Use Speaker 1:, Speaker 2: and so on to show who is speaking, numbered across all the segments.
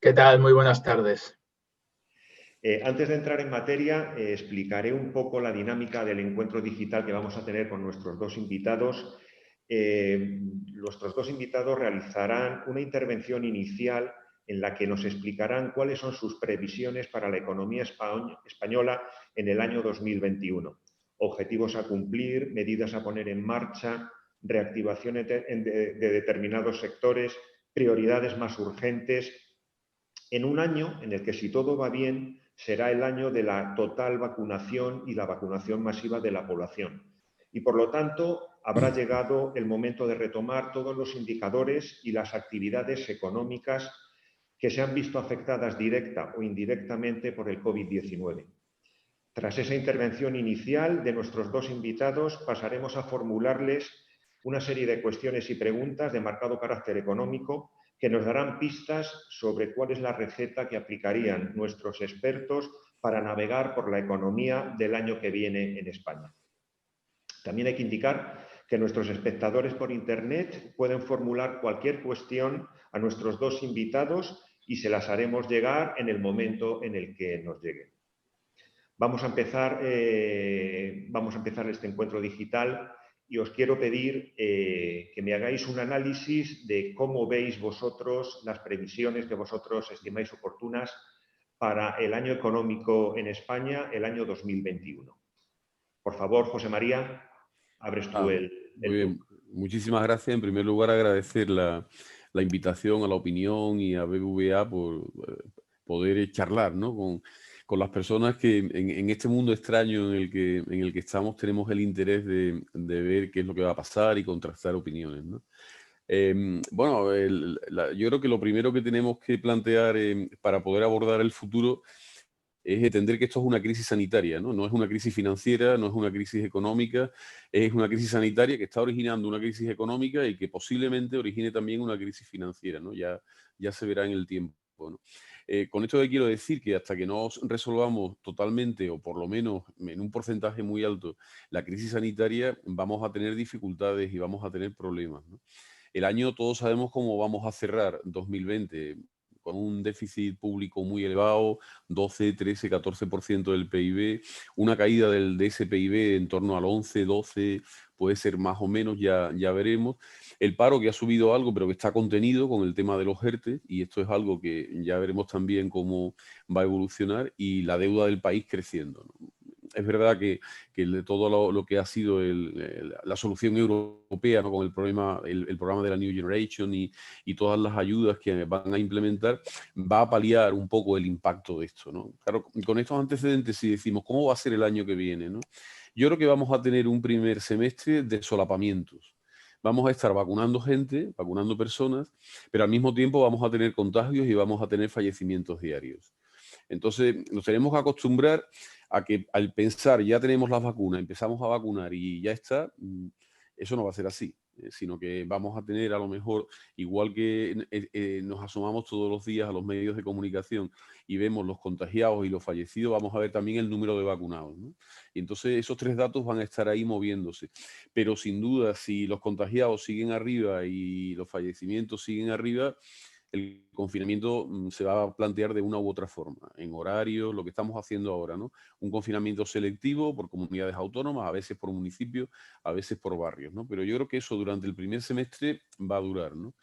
Speaker 1: ¿Qué tal? Muy buenas tardes.
Speaker 2: Antes de entrar en materia, explicaré un poco la dinámica del encuentro digital que vamos a tener con nuestros dos invitados. Nuestros dos invitados realizarán una intervención inicial en la que nos explicarán cuáles son sus previsiones para la economía española en el año 2021. Objetivos a cumplir, medidas a poner en marcha, reactivación de determinados sectores, prioridades más urgentes, en un año en el que, si todo va bien, será el año de la total vacunación y la vacunación masiva de la población. Y, por lo tanto, habrá llegado el momento de retomar todos los indicadores y las actividades económicas que se han visto afectadas directa o indirectamente por el COVID-19. Tras esa intervención inicial de nuestros dos invitados, pasaremos a formularles una serie de cuestiones y preguntas de marcado carácter económico que nos darán pistas sobre cuál es la receta que aplicarían nuestros expertos para navegar por la economía del año que viene en España. También hay que indicar que nuestros espectadores por Internet pueden formular cualquier cuestión a nuestros dos invitados y se las haremos llegar en el momento en el que nos lleguen. Vamos a empezar este encuentro digital y os quiero pedir que me hagáis un análisis de cómo veis vosotros las previsiones que vosotros estimáis oportunas para el año económico en España, el año 2021. Por favor, José María, abres tú
Speaker 3: Muy bien. Muchísimas gracias. En primer lugar, agradecer la invitación a la opinión y a BBVA por poder charlar, ¿no?, con las personas que en este mundo extraño en el que estamos tenemos el interés de ver qué es lo que va a pasar y contrastar opiniones, ¿no? Bueno, yo creo que lo primero que tenemos que plantear para poder abordar el futuro es entender que esto es una crisis sanitaria, ¿no? No es una crisis financiera, no es una crisis económica, es una crisis sanitaria que está originando una crisis económica y que posiblemente origine también una crisis financiera, ¿no? Ya se verá en el tiempo, ¿no? Con esto quiero decir que hasta que no resolvamos totalmente, o por lo menos en un porcentaje muy alto, la crisis sanitaria, vamos a tener dificultades y vamos a tener problemas, ¿no? El año todos sabemos cómo vamos a cerrar 2020, con un déficit público muy elevado, 12, 13, 14% del PIB, una caída de ese PIB en torno al 11, 12, puede ser más o menos, ya veremos. El paro que ha subido algo, pero que está contenido con el tema de los ERTE, y esto es algo que ya veremos también cómo va a evolucionar, y la deuda del país creciendo, ¿no? Es verdad que de todo lo que ha sido la solución europea, ¿no?, con el programa de la New Generation y todas las ayudas que van a implementar, va a paliar un poco el impacto de esto, ¿no? Claro, con estos antecedentes, si decimos, ¿cómo va a ser el año que viene, ¿no? Yo creo que vamos a tener un primer semestre de solapamientos. Vamos a estar vacunando gente, vacunando personas, pero al mismo tiempo vamos a tener contagios y vamos a tener fallecimientos diarios. Entonces, nos tenemos que acostumbrar a que al pensar ya tenemos las vacunas, empezamos a vacunar y ya está, eso no va a ser así, sino que vamos a tener a lo mejor, igual que nos asomamos todos los días a los medios de comunicación y vemos los contagiados y los fallecidos, vamos a ver también el número de vacunados, ¿no? Y entonces esos tres datos van a estar ahí moviéndose. Pero sin duda, si los contagiados siguen arriba y los fallecimientos siguen arriba, el confinamiento se va a plantear de una u otra forma, en horario, lo que estamos haciendo ahora, ¿no? Un confinamiento selectivo por comunidades autónomas, a veces por municipios, a veces por barrios, ¿no? Pero yo creo que eso durante el primer semestre va a durar, ¿no?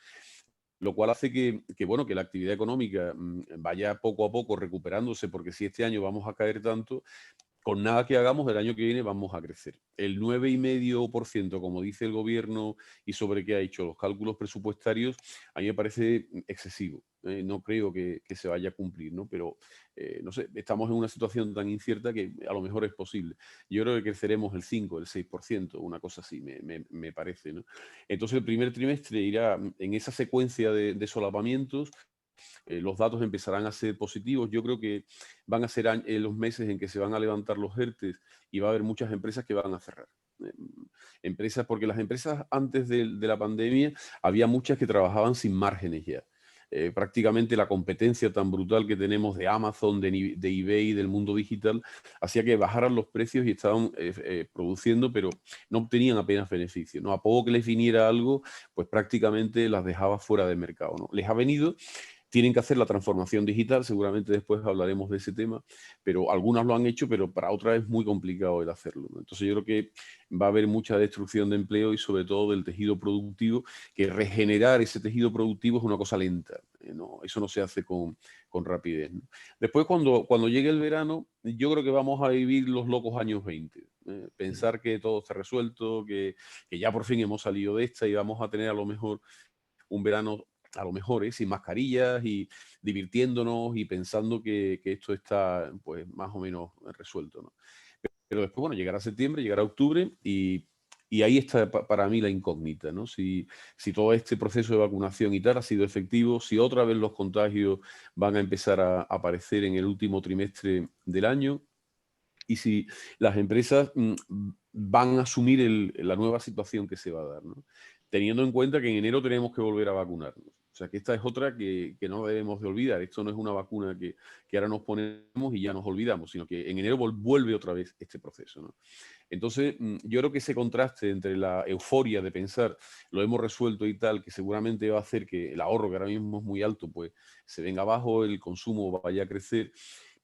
Speaker 3: Lo cual hace bueno, que la actividad económica vaya poco a poco recuperándose, porque si este año vamos a caer tanto, con nada que hagamos, el año que viene vamos a crecer. El 9,5%, como dice el gobierno y sobre qué ha hecho los cálculos presupuestarios, a mí me parece excesivo. No creo que se vaya a cumplir, ¿no? Pero, no sé, estamos en una situación tan incierta que a lo mejor es posible. Yo creo que creceremos el 5, el 6%, una cosa así, me parece, ¿no? Entonces, el primer trimestre irá en esa secuencia de solapamientos. Los datos empezarán a ser positivos. Yo creo que van a ser los meses en que se van a levantar los ERTEs y va a haber muchas empresas que van a cerrar. Porque las empresas antes de la pandemia había muchas que trabajaban sin márgenes ya. Prácticamente la competencia tan brutal que tenemos de Amazon, de eBay, del mundo digital, hacía que bajaran los precios y estaban produciendo, pero no obtenían apenas beneficio, ¿no? A poco que les viniera algo, pues prácticamente las dejaba fuera de mercado, ¿no? Les ha venido tienen que hacer la transformación digital, seguramente después hablaremos de ese tema, pero algunas lo han hecho, pero para otras es muy complicado el hacerlo, ¿no? Entonces yo creo que va a haber mucha destrucción de empleo y sobre todo del tejido productivo, que regenerar ese tejido productivo es una cosa lenta, ¿no? Eso no se hace con rapidez, ¿no? Después, cuando llegue el verano, yo creo que vamos a vivir los locos años 20. Pensar que todo está resuelto, que ya por fin hemos salido de esta y vamos a tener a lo mejor un verano, a lo mejor, sin mascarillas y divirtiéndonos y pensando que esto está pues más o menos resuelto, ¿no? Pero después, bueno, llegará septiembre, llegará octubre y ahí está para mí la incógnita, ¿no? Si todo este proceso de vacunación y tal ha sido efectivo, si otra vez los contagios van a empezar a aparecer en el último trimestre del año y si las empresas van a asumir la nueva situación que se va a dar, ¿no? Teniendo en cuenta que en enero tenemos que volver a vacunarnos. O sea, que esta es otra que no debemos de olvidar. Esto no es una vacuna que ahora nos ponemos y ya nos olvidamos, sino que en enero vuelve otra vez este proceso, ¿no? Entonces, yo creo que ese contraste entre la euforia de pensar lo hemos resuelto y tal, que seguramente va a hacer que el ahorro, que ahora mismo es muy alto, pues se venga abajo, el consumo vaya a crecer,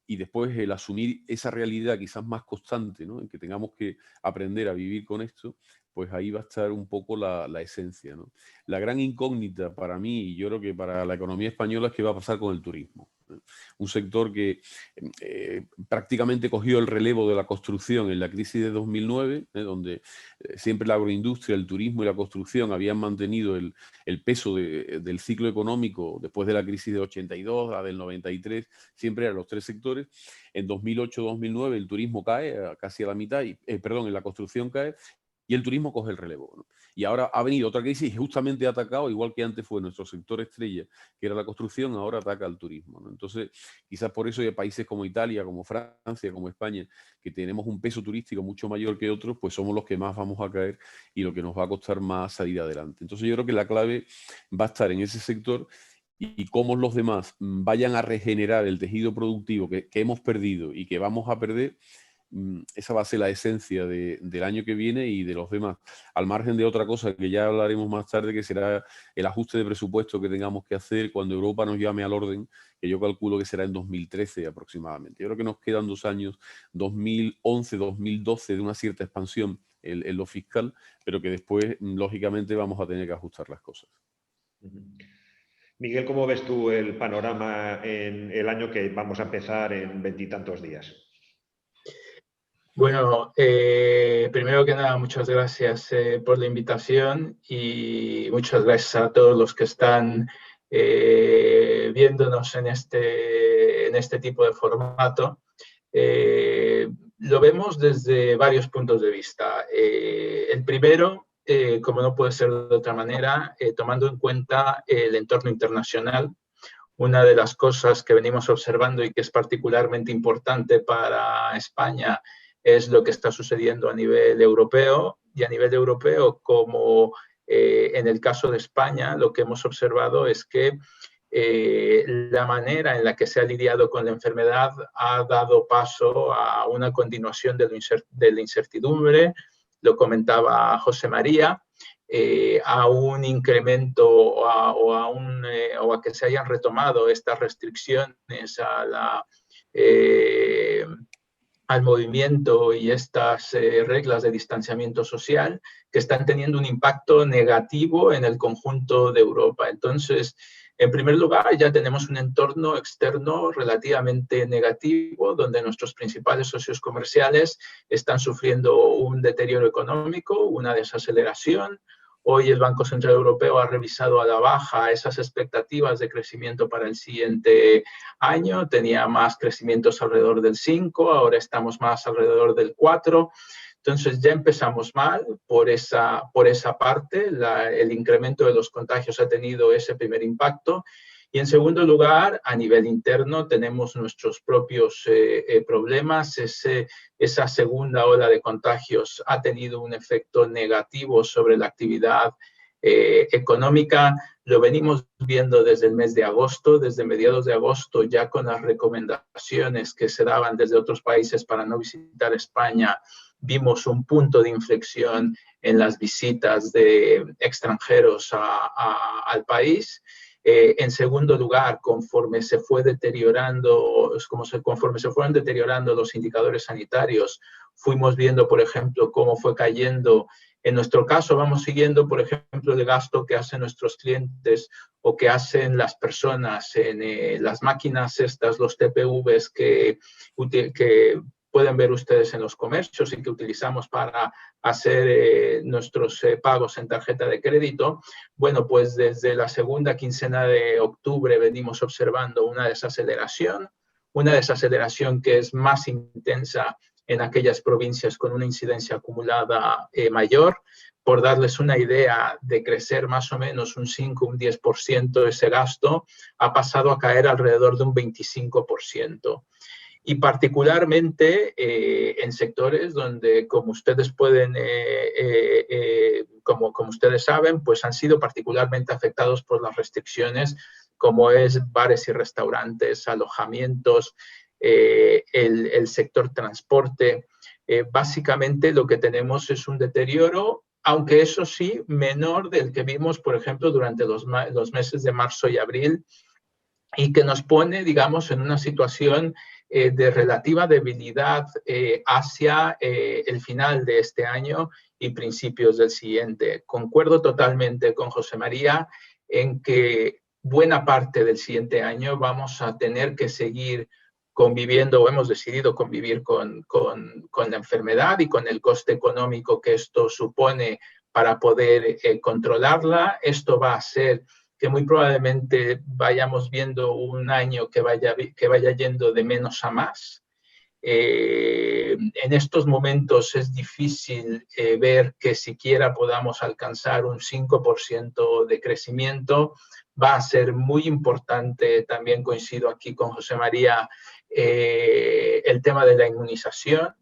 Speaker 3: y después el asumir esa realidad quizás más constante, ¿no? En que tengamos que aprender a vivir con esto, pues ahí va a estar un poco la esencia, ¿no? La gran incógnita para mí, y yo creo que para la economía española, es qué va a pasar con el turismo, ¿no? Un sector que prácticamente cogió el relevo de la construcción en la crisis de 2009, donde siempre la agroindustria, el turismo y la construcción habían mantenido el peso del ciclo económico después de la crisis de 82, la del 93, siempre eran los tres sectores. En 2008-2009 el turismo cae casi a la mitad, perdón, en la construcción cae, y el turismo coge el relevo, ¿no? Y ahora ha venido otra crisis y justamente ha atacado, igual que antes fue nuestro sector estrella, que era la construcción, ahora ataca al turismo, ¿no? Entonces, quizás por eso hay países como Italia, como Francia, como España, que tenemos un peso turístico mucho mayor que otros, pues somos los que más vamos a caer y lo que nos va a costar más salir adelante. Entonces, yo creo que la clave va a estar en ese sector y cómo los demás vayan a regenerar el tejido productivo que hemos perdido y que vamos a perder. Esa va a ser la esencia del año que viene y de los demás, al margen de otra cosa que ya hablaremos más tarde, que será el ajuste de presupuesto que tengamos que hacer cuando Europa nos llame al orden, que yo calculo que será en 2013 aproximadamente. Yo creo que nos quedan 2 años, 2011, 2012, de una cierta expansión en lo fiscal, pero que después, lógicamente, vamos a tener que ajustar las cosas.
Speaker 2: Miguel, ¿cómo ves tú el panorama en el año que vamos a empezar en 20 y tantos días?
Speaker 1: Bueno, primero que nada, muchas gracias por la invitación y muchas gracias a todos los que están viéndonos en este tipo de formato. Lo vemos desde varios puntos de vista. El primero, como no puede ser de otra manera, tomando en cuenta el entorno internacional. Una de las cosas que venimos observando y que es particularmente importante para España es lo que está sucediendo a nivel europeo, y a nivel europeo, como en el caso de España, lo que hemos observado es que la manera en la que se ha lidiado con la enfermedad ha dado paso a una continuación de la incertidumbre, lo comentaba José María, a un incremento o a que se hayan retomado estas restricciones al movimiento y estas reglas de distanciamiento social que están teniendo un impacto negativo en el conjunto de Europa. Entonces, en primer lugar, ya tenemos un entorno externo relativamente negativo, donde nuestros principales socios comerciales están sufriendo un deterioro económico, una desaceleración. Hoy el Banco Central Europeo ha revisado a la baja esas expectativas de crecimiento para el siguiente año. Tenía más crecimientos alrededor del 5, ahora estamos más alrededor del 4. Entonces ya empezamos mal por esa parte. El incremento de los contagios ha tenido ese primer impacto. Y en segundo lugar, a nivel interno, tenemos nuestros propios problemas. Esa segunda ola de contagios ha tenido un efecto negativo sobre la actividad económica. Lo venimos viendo desde el mes de agosto, desde mediados de agosto, ya con las recomendaciones que se daban desde otros países para no visitar España. Vimos un punto de inflexión en las visitas de extranjeros al país. En segundo lugar, conforme se fueron deteriorando los indicadores sanitarios, fuimos viendo, por ejemplo, cómo fue cayendo. En nuestro caso, vamos siguiendo, por ejemplo, el gasto que hacen nuestros clientes o que hacen las personas en las máquinas estas, los TPVs que pueden ver ustedes en los comercios y que utilizamos para hacer nuestros pagos en tarjeta de crédito. Bueno, pues desde la segunda quincena de octubre venimos observando una desaceleración que es más intensa en aquellas provincias con una incidencia acumulada mayor. Por darles una idea, de crecer más o menos un 5, un 10% ese gasto, ha pasado a caer alrededor de un 25%. Y particularmente en sectores donde, como ustedes como ustedes saben, pues han sido particularmente afectados por las restricciones, como es bares y restaurantes, alojamientos, el sector transporte. Básicamente lo que tenemos es un deterioro, aunque eso sí, menor del que vimos, por ejemplo, durante los meses de marzo y abril, y que nos pone, digamos, en una situación de relativa debilidad hacia el final de este año y principios del siguiente. Concuerdo totalmente con José María en que buena parte del siguiente año vamos a tener que seguir conviviendo, o hemos decidido convivir con la enfermedad y con el coste económico que esto supone para poder controlarla. Esto va a ser que muy probablemente vayamos viendo un año que vaya yendo de menos a más. En estos momentos es difícil ver que siquiera podamos alcanzar un 5% de crecimiento. Va a ser muy importante, también coincido aquí con José María, el tema de la inmunización,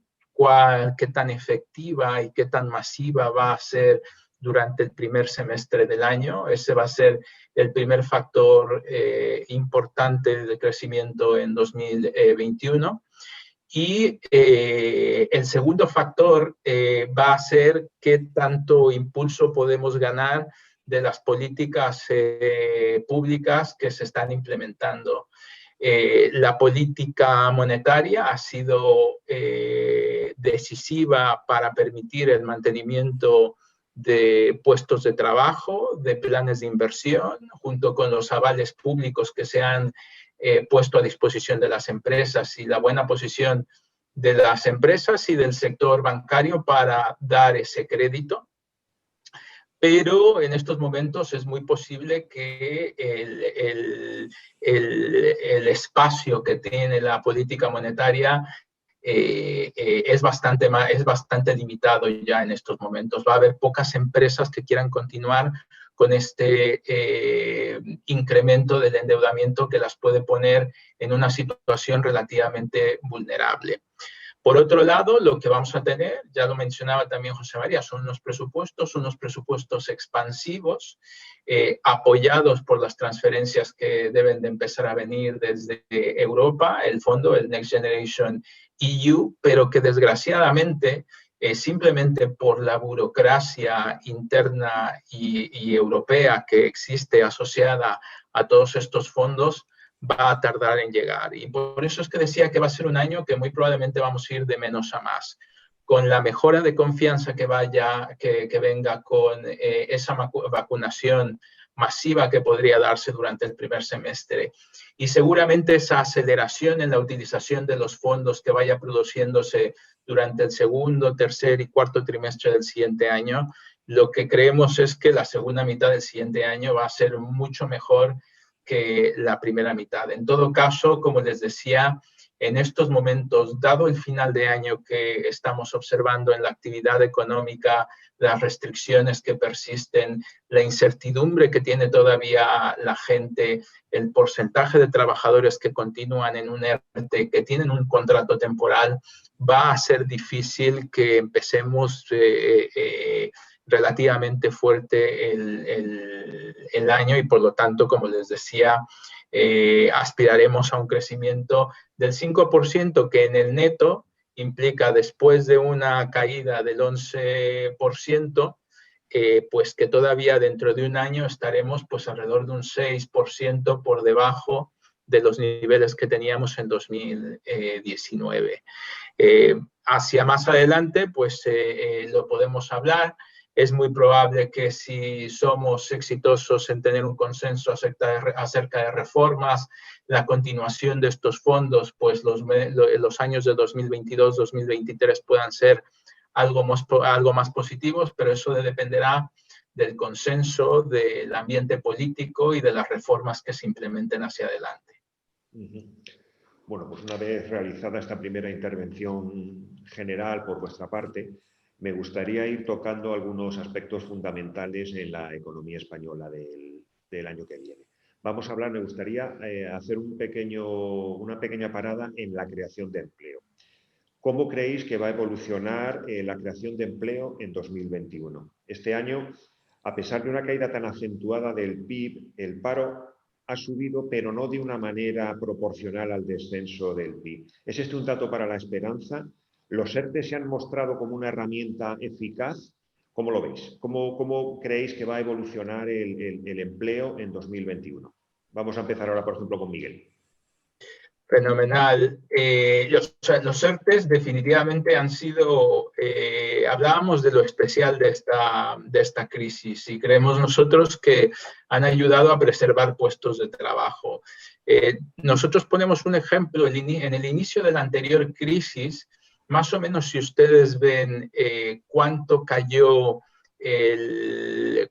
Speaker 1: qué tan efectiva y qué tan masiva va a ser durante el primer semestre del año. Ese va a ser el primer factor importante de crecimiento en 2021. Y el segundo factor va a ser qué tanto impulso podemos ganar de las políticas públicas que se están implementando. La política monetaria ha sido decisiva para permitir el mantenimiento de puestos de trabajo, de planes de inversión, junto con los avales públicos que se han puesto a disposición de las empresas y la buena posición de las empresas y del sector bancario para dar ese crédito. Pero en estos momentos es muy posible que el espacio que tiene la política monetaria es bastante limitado ya en estos momentos. Va a haber pocas empresas que quieran continuar con este incremento del endeudamiento que las puede poner en una situación relativamente vulnerable. Por otro lado, lo que vamos a tener, ya lo mencionaba también José María, son unos presupuestos expansivos, apoyados por las transferencias que deben de empezar a venir desde Europa, el fondo, el Next Generation EU, pero que desgraciadamente, simplemente por la burocracia interna y europea que existe asociada a todos estos fondos, va a tardar en llegar. Y por eso es que decía que va a ser un año que muy probablemente vamos a ir de menos a más. Con la mejora de confianza que venga con esa vacunación masiva que podría darse durante el primer semestre. Y seguramente esa aceleración en la utilización de los fondos que vaya produciéndose durante el segundo, tercer y cuarto trimestre del siguiente año, lo que creemos es que la segunda mitad del siguiente año va a ser mucho mejor que la primera mitad. En todo caso, como les decía, en estos momentos, dado el final de año que estamos observando en la actividad económica, las restricciones que persisten, la incertidumbre que tiene todavía la gente, el porcentaje de trabajadores que continúan en un ERTE, que tienen un contrato temporal, va a ser difícil que empecemos relativamente fuerte el año y por lo tanto, como les decía, aspiraremos a un crecimiento del 5% que en el neto implica, después de una caída del 11%, pues que todavía dentro de un año estaremos pues alrededor de un 6% por debajo de los niveles que teníamos en 2019. Hacia más adelante, pues lo podemos hablar. Es muy probable que si somos exitosos en tener un consenso acerca de reformas, la continuación de estos fondos, pues los años de 2022-2023 puedan ser algo más positivos, pero eso dependerá del consenso, del ambiente político y de las reformas que se implementen hacia adelante.
Speaker 2: Bueno, pues una vez realizada esta primera intervención general por vuestra parte, me gustaría ir tocando algunos aspectos fundamentales en la economía española del año que viene. Vamos a hablar, me gustaría hacer una pequeña parada en la creación de empleo. ¿Cómo creéis que va a evolucionar la creación de empleo en 2021? Este año, a pesar de una caída tan acentuada del PIB, el paro ha subido, pero no de una manera proporcional al descenso del PIB. ¿Es este un dato para la esperanza? ¿Los ERTE se han mostrado como una herramienta eficaz? ¿Cómo lo veis? ¿Cómo creéis que va a evolucionar el empleo en 2021? Vamos a empezar ahora, por ejemplo, con Miguel.
Speaker 1: Fenomenal. Los ERTEs definitivamente han sido, hablábamos de lo especial de esta crisis y creemos nosotros que han ayudado a preservar puestos de trabajo. Nosotros ponemos un ejemplo, en el inicio de la anterior crisis, más o menos si ustedes ven cuánto cayó,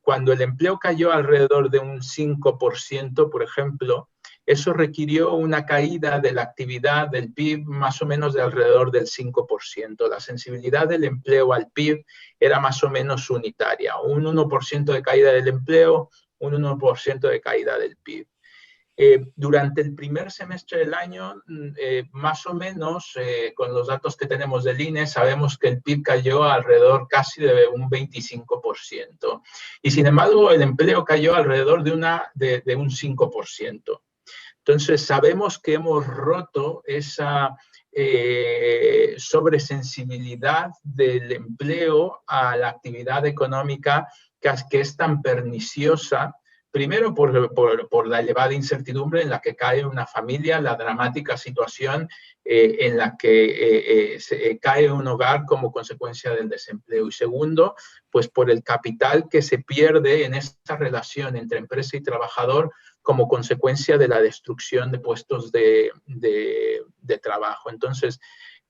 Speaker 1: cuando el empleo cayó alrededor de un 5%, por ejemplo, eso requirió una caída de la actividad del PIB más o menos de alrededor del 5%. La sensibilidad del empleo al PIB era más o menos unitaria, un 1% de caída del empleo, un 1% de caída del PIB. Durante el primer semestre del año, más o menos, con los datos que tenemos del INE, sabemos que el PIB cayó alrededor casi de un 25%. Y sin embargo, el empleo cayó alrededor de un 5%. Entonces, sabemos que hemos roto esa sobresensibilidad del empleo a la actividad económica que es tan perniciosa, primero por la elevada incertidumbre en la que cae una familia, la dramática situación en la que cae un hogar como consecuencia del desempleo. Y segundo, pues por el capital que se pierde en esta relación entre empresa y trabajador como consecuencia de la destrucción de puestos de trabajo. Entonces,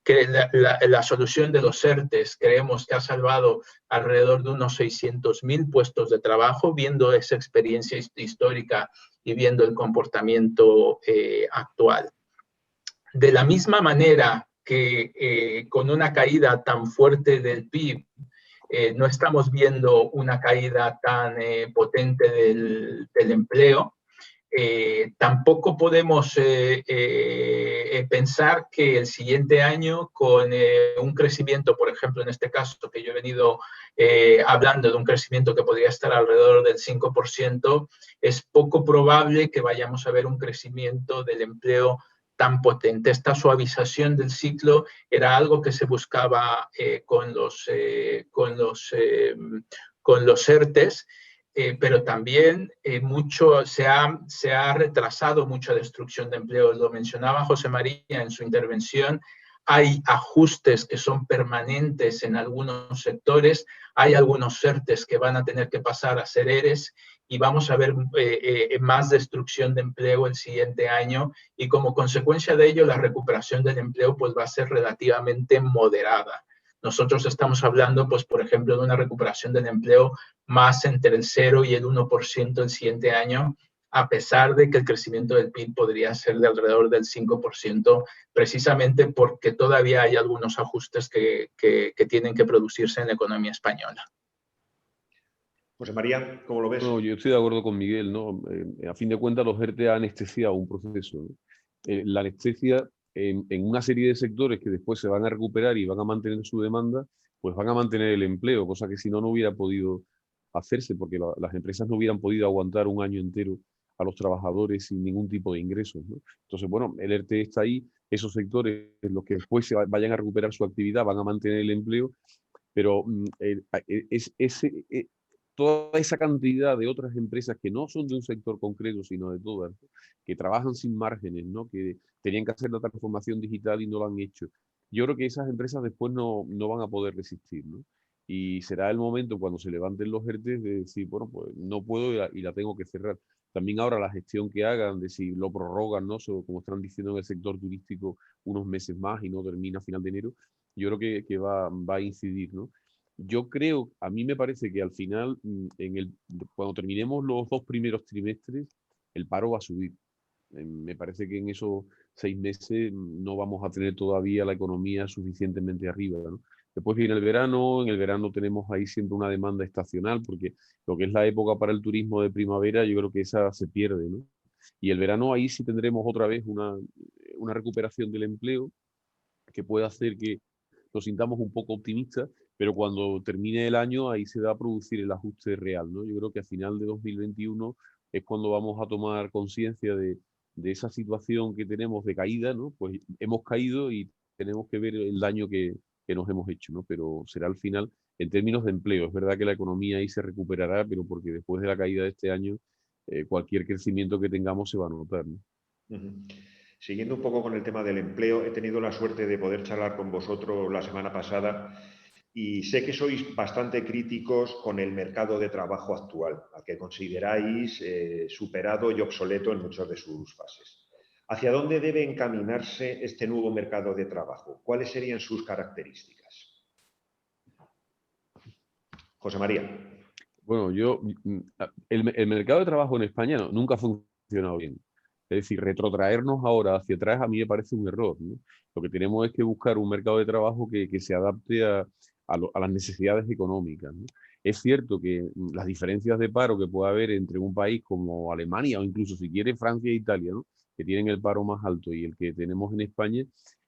Speaker 1: que la solución de los ERTEs creemos que ha salvado alrededor de unos 600.000 puestos de trabajo, viendo esa experiencia histórica y viendo el comportamiento actual. De la misma manera que con una caída tan fuerte del PIB, no estamos viendo una caída tan potente del empleo, tampoco podemos pensar que el siguiente año con un crecimiento, por ejemplo, en este caso que yo he venido hablando de un crecimiento que podría estar alrededor del 5%, es poco probable que vayamos a ver un crecimiento del empleo tan potente. Esta suavización del ciclo era algo que se buscaba con los ERTEs, pero también se ha retrasado mucha destrucción de empleo. Lo mencionaba José María en su intervención. Hay ajustes que son permanentes en algunos sectores, hay algunos ERTEs que van a tener que pasar a ser ERES y vamos a ver más destrucción de empleo el siguiente año y como consecuencia de ello la recuperación del empleo pues va a ser relativamente moderada. Nosotros estamos hablando, pues, por ejemplo, de una recuperación del empleo más entre el 0 y el 1% el siguiente año, a pesar de que el crecimiento del PIB podría ser de alrededor del 5%, precisamente porque todavía hay algunos ajustes que tienen que producirse en la economía española.
Speaker 2: José María, ¿cómo lo ves?
Speaker 3: No, yo estoy de acuerdo con Miguel, ¿no? A fin de cuentas, los ERTE han anestesiado un proceso, ¿no? La anestesia en una serie de sectores que después se van a recuperar y van a mantener su demanda, pues van a mantener el empleo, cosa que si no, no hubiera podido hacerse, porque las empresas no hubieran podido aguantar un año entero a los trabajadores sin ningún tipo de ingresos, ¿no? Entonces, bueno, el ERTE está ahí, esos sectores, los que después se vayan a recuperar su actividad, van a mantener el empleo, pero toda esa cantidad de otras empresas que no son de un sector concreto, sino de todas, que trabajan sin márgenes, ¿no? Que tenían que hacer la transformación digital y no lo han hecho. Yo creo que esas empresas después no van a poder resistir, ¿no? Y será el momento cuando se levanten los ERTE de decir, bueno, pues no puedo y la tengo que cerrar. También ahora la gestión que hagan, de si lo prorrogan, ¿no? Como están diciendo en el sector turístico, unos meses más y no termina a final de enero, yo creo que va a incidir, ¿no? Yo creo, a mí me parece que al final, cuando terminemos los 2 primeros trimestres, el paro va a subir. Me parece que en esos 6 meses no vamos a tener todavía la economía suficientemente arriba, ¿no? Después viene el verano, en el verano tenemos ahí siempre una demanda estacional, porque lo que es la época para el turismo de primavera, yo creo que esa se pierde, ¿no? Y el verano ahí sí tendremos otra vez una recuperación del empleo que puede hacer que nos sintamos un poco optimistas, pero cuando termine el año ahí se va a producir el ajuste real, ¿no? Yo creo que a final de 2021 es cuando vamos a tomar conciencia de esa situación que tenemos de caída, ¿no? Pues hemos caído y tenemos que ver el daño que nos hemos hecho, ¿no? Pero será al final en términos de empleo. Es verdad que la economía ahí se recuperará, pero porque después de la caída de este año, cualquier crecimiento que tengamos se va a notar, ¿no?
Speaker 2: Siguiendo un poco con el tema del empleo, he tenido la suerte de poder charlar con vosotros la semana pasada y sé que sois bastante críticos con el mercado de trabajo actual, al que consideráis superado y obsoleto en muchas de sus fases. ¿Hacia dónde debe encaminarse este nuevo mercado de trabajo? ¿Cuáles serían sus características? José María.
Speaker 3: Bueno, el mercado de trabajo en España nunca ha funcionado bien. Es decir, retrotraernos ahora hacia atrás a mí me parece un error, ¿no? Lo que tenemos es que buscar un mercado de trabajo que se adapte a las necesidades económicas, ¿no? Es cierto que las diferencias de paro que puede haber entre un país como Alemania o incluso si quiere Francia e Italia, ¿no? Que tienen el paro más alto y el que tenemos en España,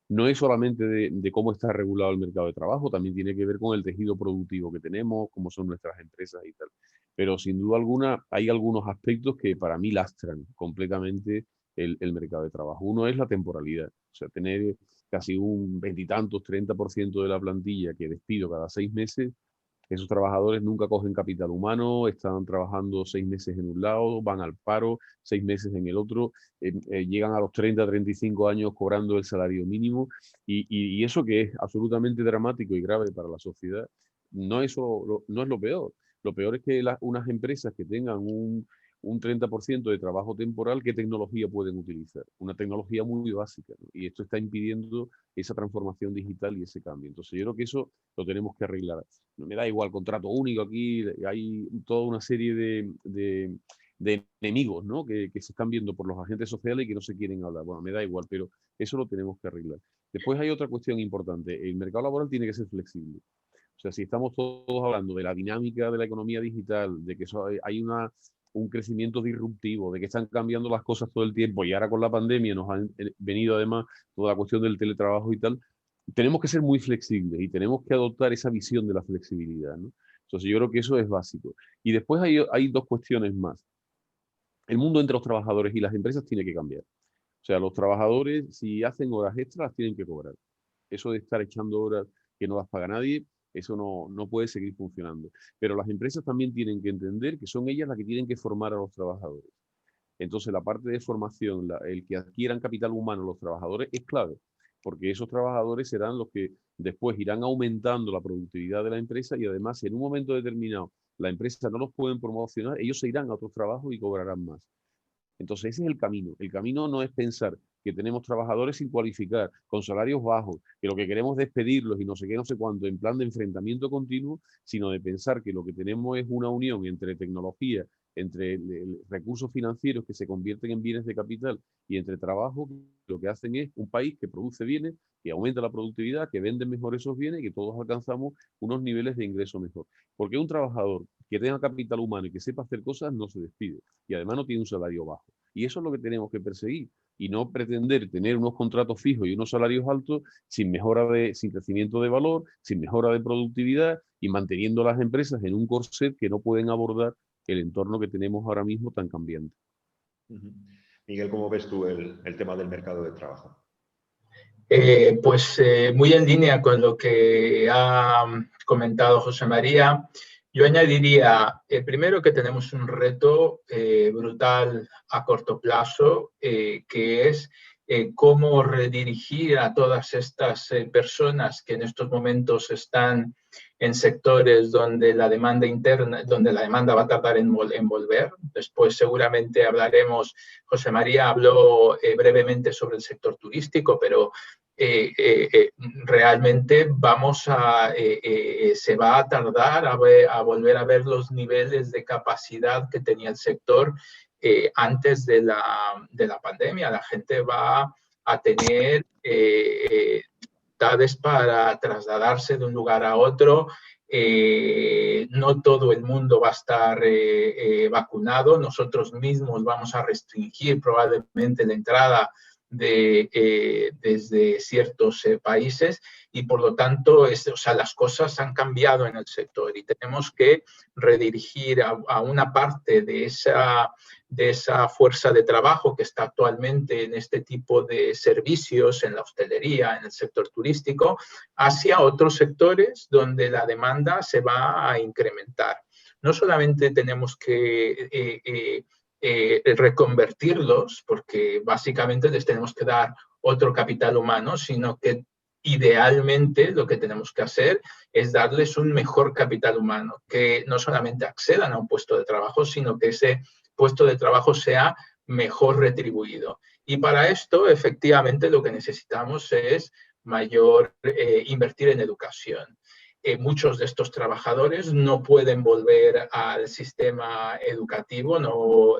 Speaker 3: no es solamente de cómo está regulado el mercado de trabajo, también tiene que ver con el tejido productivo que tenemos, cómo son nuestras empresas y tal. Pero sin duda alguna hay algunos aspectos que para mí lastran completamente el mercado de trabajo. Uno es la temporalidad, o sea, tener casi un 20 y tantos, 30% de la plantilla que despido cada 6 meses. Esos trabajadores nunca cogen capital humano, están trabajando 6 meses en un lado, van al paro, 6 meses en el otro, llegan a los 30, 35 años cobrando el salario mínimo y eso que es absolutamente dramático y grave para la sociedad, no es lo peor. Lo peor es que unas empresas que tengan un 30% de trabajo temporal, ¿qué tecnología pueden utilizar? Una tecnología muy básica, ¿no? Y esto está impidiendo esa transformación digital y ese cambio. Entonces yo creo que eso lo tenemos que arreglar. Me da igual contrato único aquí, hay toda una serie de enemigos, ¿no? que se están viendo por los agentes sociales y que no se quieren hablar. Bueno, me da igual, pero eso lo tenemos que arreglar. Después hay otra cuestión importante. El mercado laboral tiene que ser flexible. O sea, si estamos todos hablando de la dinámica de la economía digital, de que hay un crecimiento disruptivo, de que están cambiando las cosas todo el tiempo y ahora con la pandemia nos han venido además toda la cuestión del teletrabajo y tal, tenemos que ser muy flexibles y tenemos que adoptar esa visión de la flexibilidad, ¿no? Entonces yo creo que eso es básico. Y después hay 2 cuestiones más. El mundo entre los trabajadores y las empresas tiene que cambiar. O sea, los trabajadores, si hacen horas extras, las tienen que cobrar. Eso de estar echando horas que no las paga nadie, eso no puede seguir funcionando. Pero las empresas también tienen que entender que son ellas las que tienen que formar a los trabajadores. Entonces, la parte de formación, el que adquieran capital humano los trabajadores es clave, porque esos trabajadores serán los que después irán aumentando la productividad de la empresa y además, si en un momento determinado la empresa no los pueden promocionar, ellos se irán a otros trabajos y cobrarán más. Entonces, ese es el camino. El camino no es pensar que tenemos trabajadores sin cualificar, con salarios bajos, que lo que queremos es despedirlos y no sé qué, no sé cuánto, en plan de enfrentamiento continuo, sino de pensar que lo que tenemos es una unión entre tecnología, entre recursos financieros que se convierten en bienes de capital y entre trabajo, lo que hacen es un país que produce bienes, que aumenta la productividad, que vende mejor esos bienes y que todos alcanzamos unos niveles de ingreso mejor. Porque un trabajador que tenga capital humano y que sepa hacer cosas no se despide y además no tiene un salario bajo. Y eso es lo que tenemos que perseguir y no pretender tener unos contratos fijos y unos salarios altos sin crecimiento de valor, sin mejora de productividad y manteniendo las empresas en un corset que no pueden abordar el entorno que tenemos ahora mismo tan cambiante.
Speaker 2: Miguel, ¿cómo ves tú el tema del mercado de trabajo?
Speaker 1: Pues muy en línea con lo que ha comentado José María. Yo añadiría, primero, que tenemos un reto brutal a corto plazo, que es cómo redirigir a todas estas personas que en estos momentos están en sectores donde la demanda interna, donde la demanda va a tardar en volver. Después seguramente hablaremos, José María habló brevemente sobre el sector turístico, pero realmente se va a tardar a volver a ver los niveles de capacidad que tenía el sector antes de la pandemia. La gente va a tener dificultades para trasladarse de un lugar a otro. No todo el mundo va a estar vacunado. Nosotros mismos vamos a restringir probablemente la entrada desde ciertos países y por lo tanto o sea, las cosas han cambiado en el sector y tenemos que redirigir a una parte de esa fuerza de trabajo que está actualmente en este tipo de servicios, en la hostelería, en el sector turístico, hacia otros sectores donde la demanda se va a incrementar. No solamente tenemos que reconvertirlos, porque básicamente les tenemos que dar otro capital humano, sino que idealmente lo que tenemos que hacer es darles un mejor capital humano, que no solamente accedan a un puesto de trabajo, sino que ese puesto de trabajo sea mejor retribuido. Y para esto, efectivamente, lo que necesitamos es invertir en educación. Muchos de estos trabajadores no pueden volver al sistema educativo, no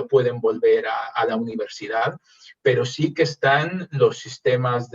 Speaker 1: pueden volver a la universidad, pero sí que están los sistemas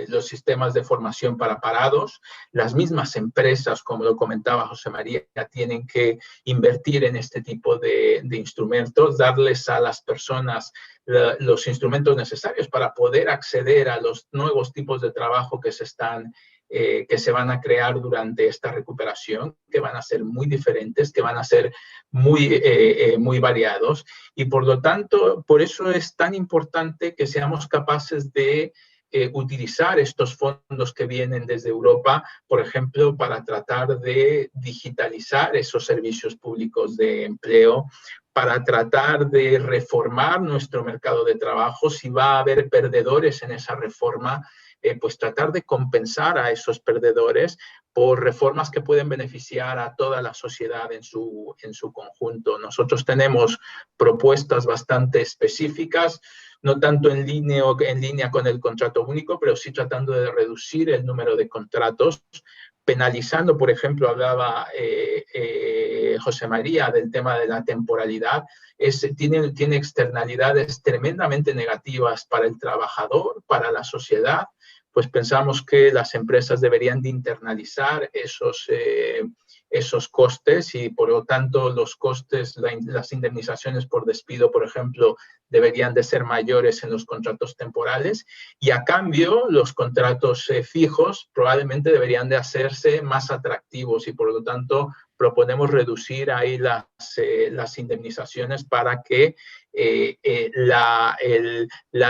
Speaker 1: los sistemas de formación para parados. Las mismas empresas, como lo comentaba José María, tienen que invertir en este tipo de instrumentos, darles a las personas los instrumentos necesarios para poder acceder a los nuevos tipos de trabajo que se van a crear durante esta recuperación, que van a ser muy diferentes, que van a ser muy variados. Y por lo tanto, por eso es tan importante que seamos capaces de utilizar estos fondos que vienen desde Europa, por ejemplo, para tratar de digitalizar esos servicios públicos de empleo, para tratar de reformar nuestro mercado de trabajo. Si va a haber perdedores en esa reforma, pues tratar de compensar a esos perdedores por reformas que pueden beneficiar a toda la sociedad en su conjunto. Nosotros tenemos propuestas bastante específicas, no tanto en línea con el contrato único, pero sí tratando de reducir el número de contratos, penalizando, por ejemplo, hablaba José María del tema de la temporalidad, tiene externalidades tremendamente negativas para el trabajador, para la sociedad. Pues pensamos que las empresas deberían de internalizar esos costes y por lo tanto los costes, las indemnizaciones por despido, por ejemplo, deberían de ser mayores en los contratos temporales y a cambio los contratos fijos probablemente deberían de hacerse más atractivos y por lo tanto proponemos reducir ahí las indemnizaciones para que la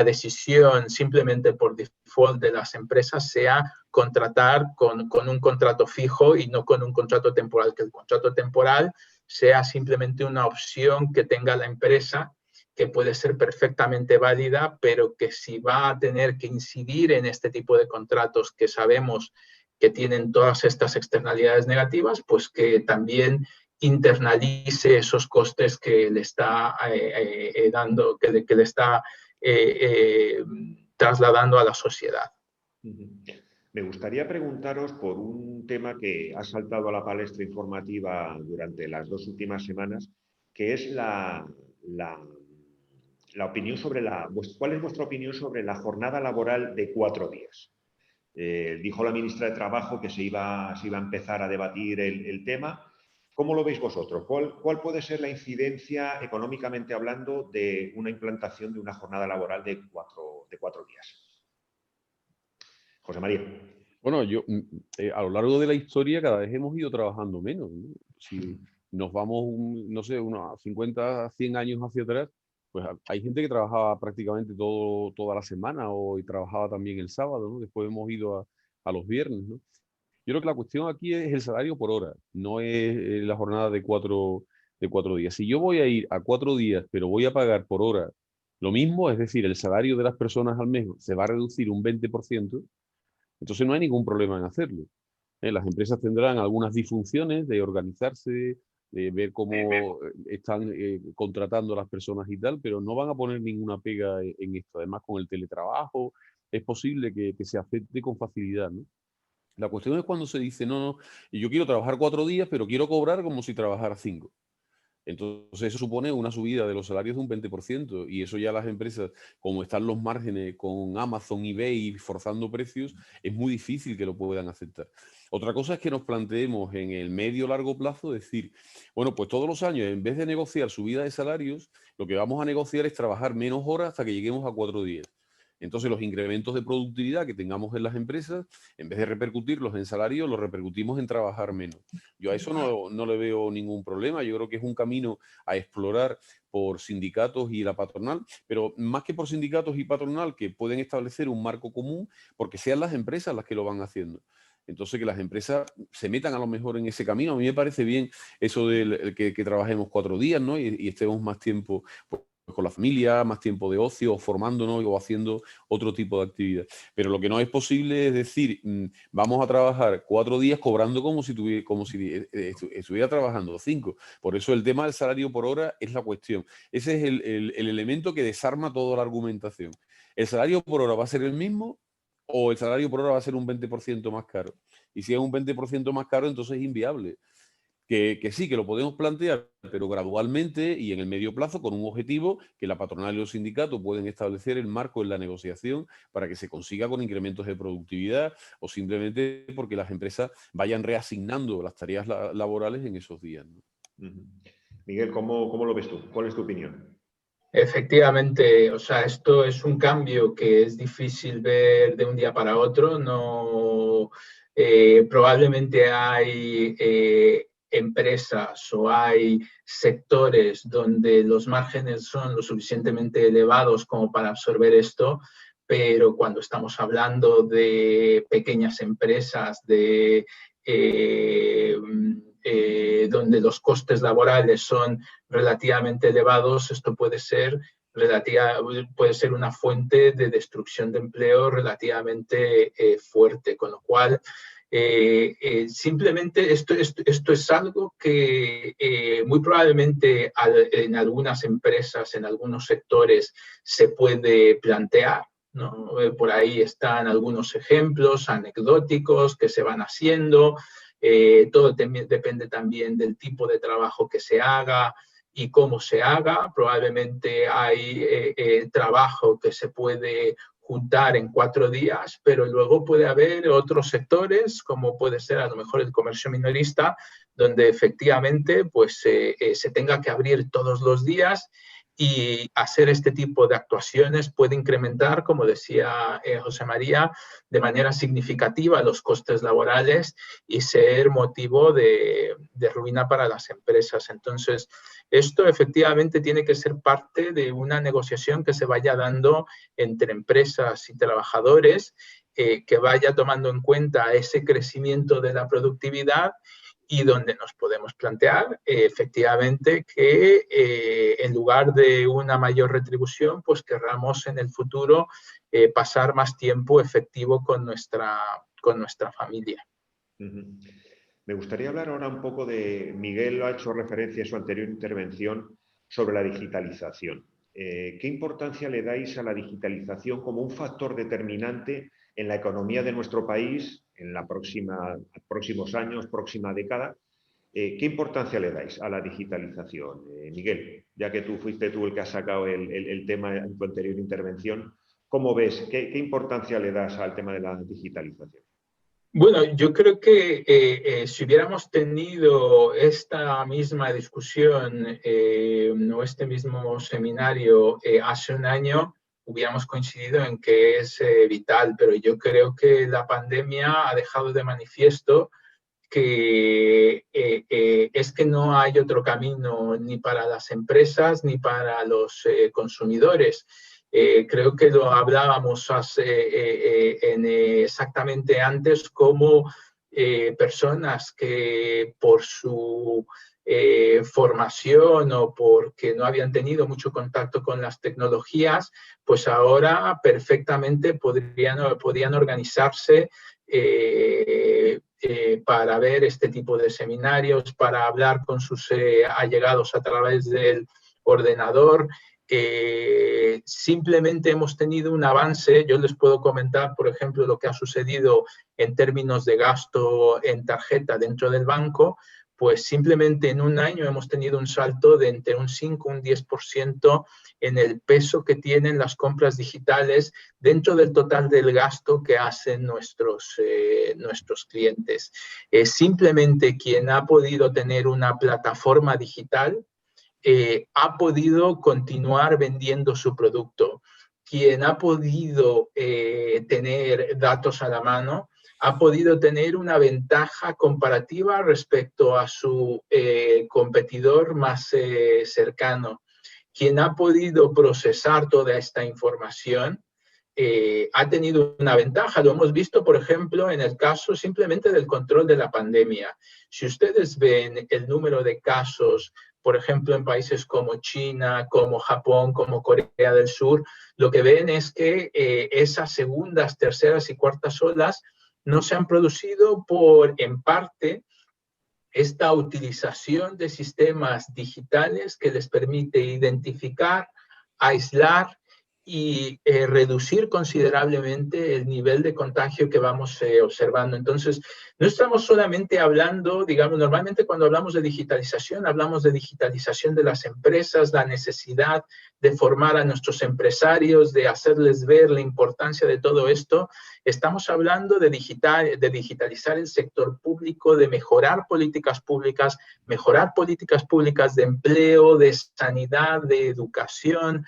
Speaker 1: decisión simplemente por default de las empresas sea contratar con un contrato fijo y no con un contrato temporal, que el contrato temporal sea simplemente una opción que tenga la empresa, que puede ser perfectamente válida, pero que si va a tener que incidir en este tipo de contratos que sabemos que tienen todas estas externalidades negativas, pues que también internalice esos costes que le está dando, que le está trasladando a la sociedad.
Speaker 2: Me gustaría preguntaros por un tema que ha saltado a la palestra informativa durante las 2 últimas semanas, que es la opinión sobre ¿cuál es vuestra opinión sobre la jornada laboral de 4 días? Dijo la ministra de Trabajo que se iba a empezar a debatir el tema. ¿Cómo lo veis vosotros? ¿Cuál puede ser la incidencia, económicamente hablando, de una implantación de una jornada laboral de 4 días? José María.
Speaker 3: Bueno, a lo largo de la historia cada vez hemos ido trabajando menos, ¿no? Si nos vamos, no sé, unos 50, 100 años hacia atrás, pues hay gente que trabajaba prácticamente toda la semana y trabajaba también el sábado, ¿no? Después hemos ido a los viernes, ¿no? Yo creo que la cuestión aquí es el salario por hora, no es la jornada de cuatro días. Si yo voy a ir a 4 días, pero voy a pagar por hora lo mismo, es decir, el salario de las personas al mes se va a reducir un 20%, entonces no hay ningún problema en hacerlo. Las empresas tendrán algunas disfunciones de organizarse, de ver cómo están contratando a las personas y tal, pero no van a poner ninguna pega en esto. Además, con el teletrabajo es posible que se acepte con facilidad, ¿no? La cuestión es cuando se dice, no, no, yo quiero trabajar 4 días, pero quiero cobrar como si trabajara 5. Entonces eso supone una subida de los salarios de un 20% y eso ya las empresas, como están los márgenes con Amazon, eBay forzando precios, es muy difícil que lo puedan aceptar. Otra cosa es que nos planteemos en el medio largo plazo decir, bueno, pues todos los años en vez de negociar subida de salarios, lo que vamos a negociar es trabajar menos horas hasta que lleguemos a 4 días. Entonces los incrementos de productividad que tengamos en las empresas, en vez de repercutirlos en salarios, los repercutimos en trabajar menos. Yo a eso no le veo ningún problema. Yo creo que es un camino a explorar por sindicatos y la patronal, pero más que por sindicatos y patronal, que pueden establecer un marco común, porque sean las empresas las que lo van haciendo. Entonces, que las empresas se metan a lo mejor en ese camino. A mí me parece bien eso de que trabajemos 4 días, ¿no? Y estemos más tiempo pues, con la familia, más tiempo de ocio, formándonos o haciendo otro tipo de actividad. Pero lo que no es posible es decir, vamos a trabajar 4 días cobrando como si estuviera trabajando 5. Por eso el tema del salario por hora es la cuestión. Ese es el elemento que desarma toda la argumentación. ¿El salario por hora va a ser el mismo o el salario por hora va a ser un 20% más caro? Y si es un 20% más caro, entonces es inviable. Que sí, que lo podemos plantear, pero gradualmente y en el medio plazo con un objetivo que la patronal y los sindicatos pueden establecer el marco en la negociación para que se consiga con incrementos de productividad o simplemente porque las empresas vayan reasignando las tareas laborales en esos días, ¿no?
Speaker 2: Miguel, ¿cómo lo ves tú? ¿Cuál es tu opinión?
Speaker 1: Efectivamente, o sea, esto es un cambio que es difícil ver de un día para otro. No, probablemente hay empresas o hay sectores donde los márgenes son lo suficientemente elevados como para absorber esto, pero cuando estamos hablando de pequeñas empresas, donde los costes laborales son relativamente elevados, esto puede ser una fuente de destrucción de empleo relativamente fuerte, con lo cual simplemente esto es algo que muy probablemente en algunas empresas, en algunos sectores se puede plantear, ¿no? Por ahí están algunos ejemplos anecdóticos que se van haciendo. Todo depende también del tipo de trabajo que se haga y cómo se haga. Probablemente hay trabajo que se puede juntar en 4 días, pero luego puede haber otros sectores, como puede ser a lo mejor el comercio minorista, donde efectivamente pues, se tenga que abrir todos los días y hacer este tipo de actuaciones puede incrementar, como decía José María, de manera significativa los costes laborales y ser motivo de ruina para las empresas. Entonces, esto efectivamente tiene que ser parte de una negociación que se vaya dando entre empresas y trabajadores, que vaya tomando en cuenta ese crecimiento de la productividad y donde nos podemos plantear efectivamente que en lugar de una mayor retribución, pues querramos en el futuro pasar más tiempo efectivo con nuestra familia.
Speaker 2: Me gustaría hablar ahora un poco de, Miguel ha hecho referencia en su anterior intervención sobre la digitalización. ¿Qué importancia le dais a la digitalización como un factor determinante en la economía de nuestro país en la próximos años, próxima década? ¿Qué importancia le dais a la digitalización, Miguel? Ya que fuiste tú el que has sacado el tema en tu anterior intervención, ¿cómo ves? ¿Qué importancia le das al tema de la digitalización?
Speaker 1: Bueno, yo creo que si hubiéramos tenido esta misma discusión o este mismo seminario hace un año, hubiéramos coincidido en que es vital, pero yo creo que la pandemia ha dejado de manifiesto que es que no hay otro camino ni para las empresas ni para los consumidores. Creo que lo hablábamos exactamente antes, como personas que por su formación o porque no habían tenido mucho contacto con las tecnologías, pues ahora perfectamente podían organizarse para ver este tipo de seminarios, para hablar con sus allegados a través del ordenador. Simplemente hemos tenido un avance. Yo les puedo comentar, por ejemplo, lo que ha sucedido en términos de gasto en tarjeta dentro del banco. Pues simplemente en un año hemos tenido un salto de entre un 5 y un 10% en el peso que tienen las compras digitales dentro del total del gasto que hacen nuestros clientes. Simplemente quien ha podido tener una plataforma digital ha podido continuar vendiendo su producto. Quien ha podido tener datos a la mano ha podido tener una ventaja comparativa respecto a su competidor más cercano. Quien ha podido procesar toda esta información ha tenido una ventaja. Lo hemos visto, por ejemplo, en el caso simplemente del control de la pandemia. Si ustedes ven el número de casos, por ejemplo, en países como China, como Japón, como Corea del Sur, lo que ven es que esas segundas, terceras y cuartas olas no se han producido por, en parte, esta utilización de sistemas digitales que les permite identificar, aislar y reducir considerablemente el nivel de contagio que vamos observando. Entonces, no estamos solamente hablando, digamos, normalmente cuando hablamos de digitalización de las empresas, la necesidad de formar a nuestros empresarios, de hacerles ver la importancia de todo esto. Estamos hablando de digitalizar el sector público, de mejorar políticas públicas de empleo, de sanidad, de educación,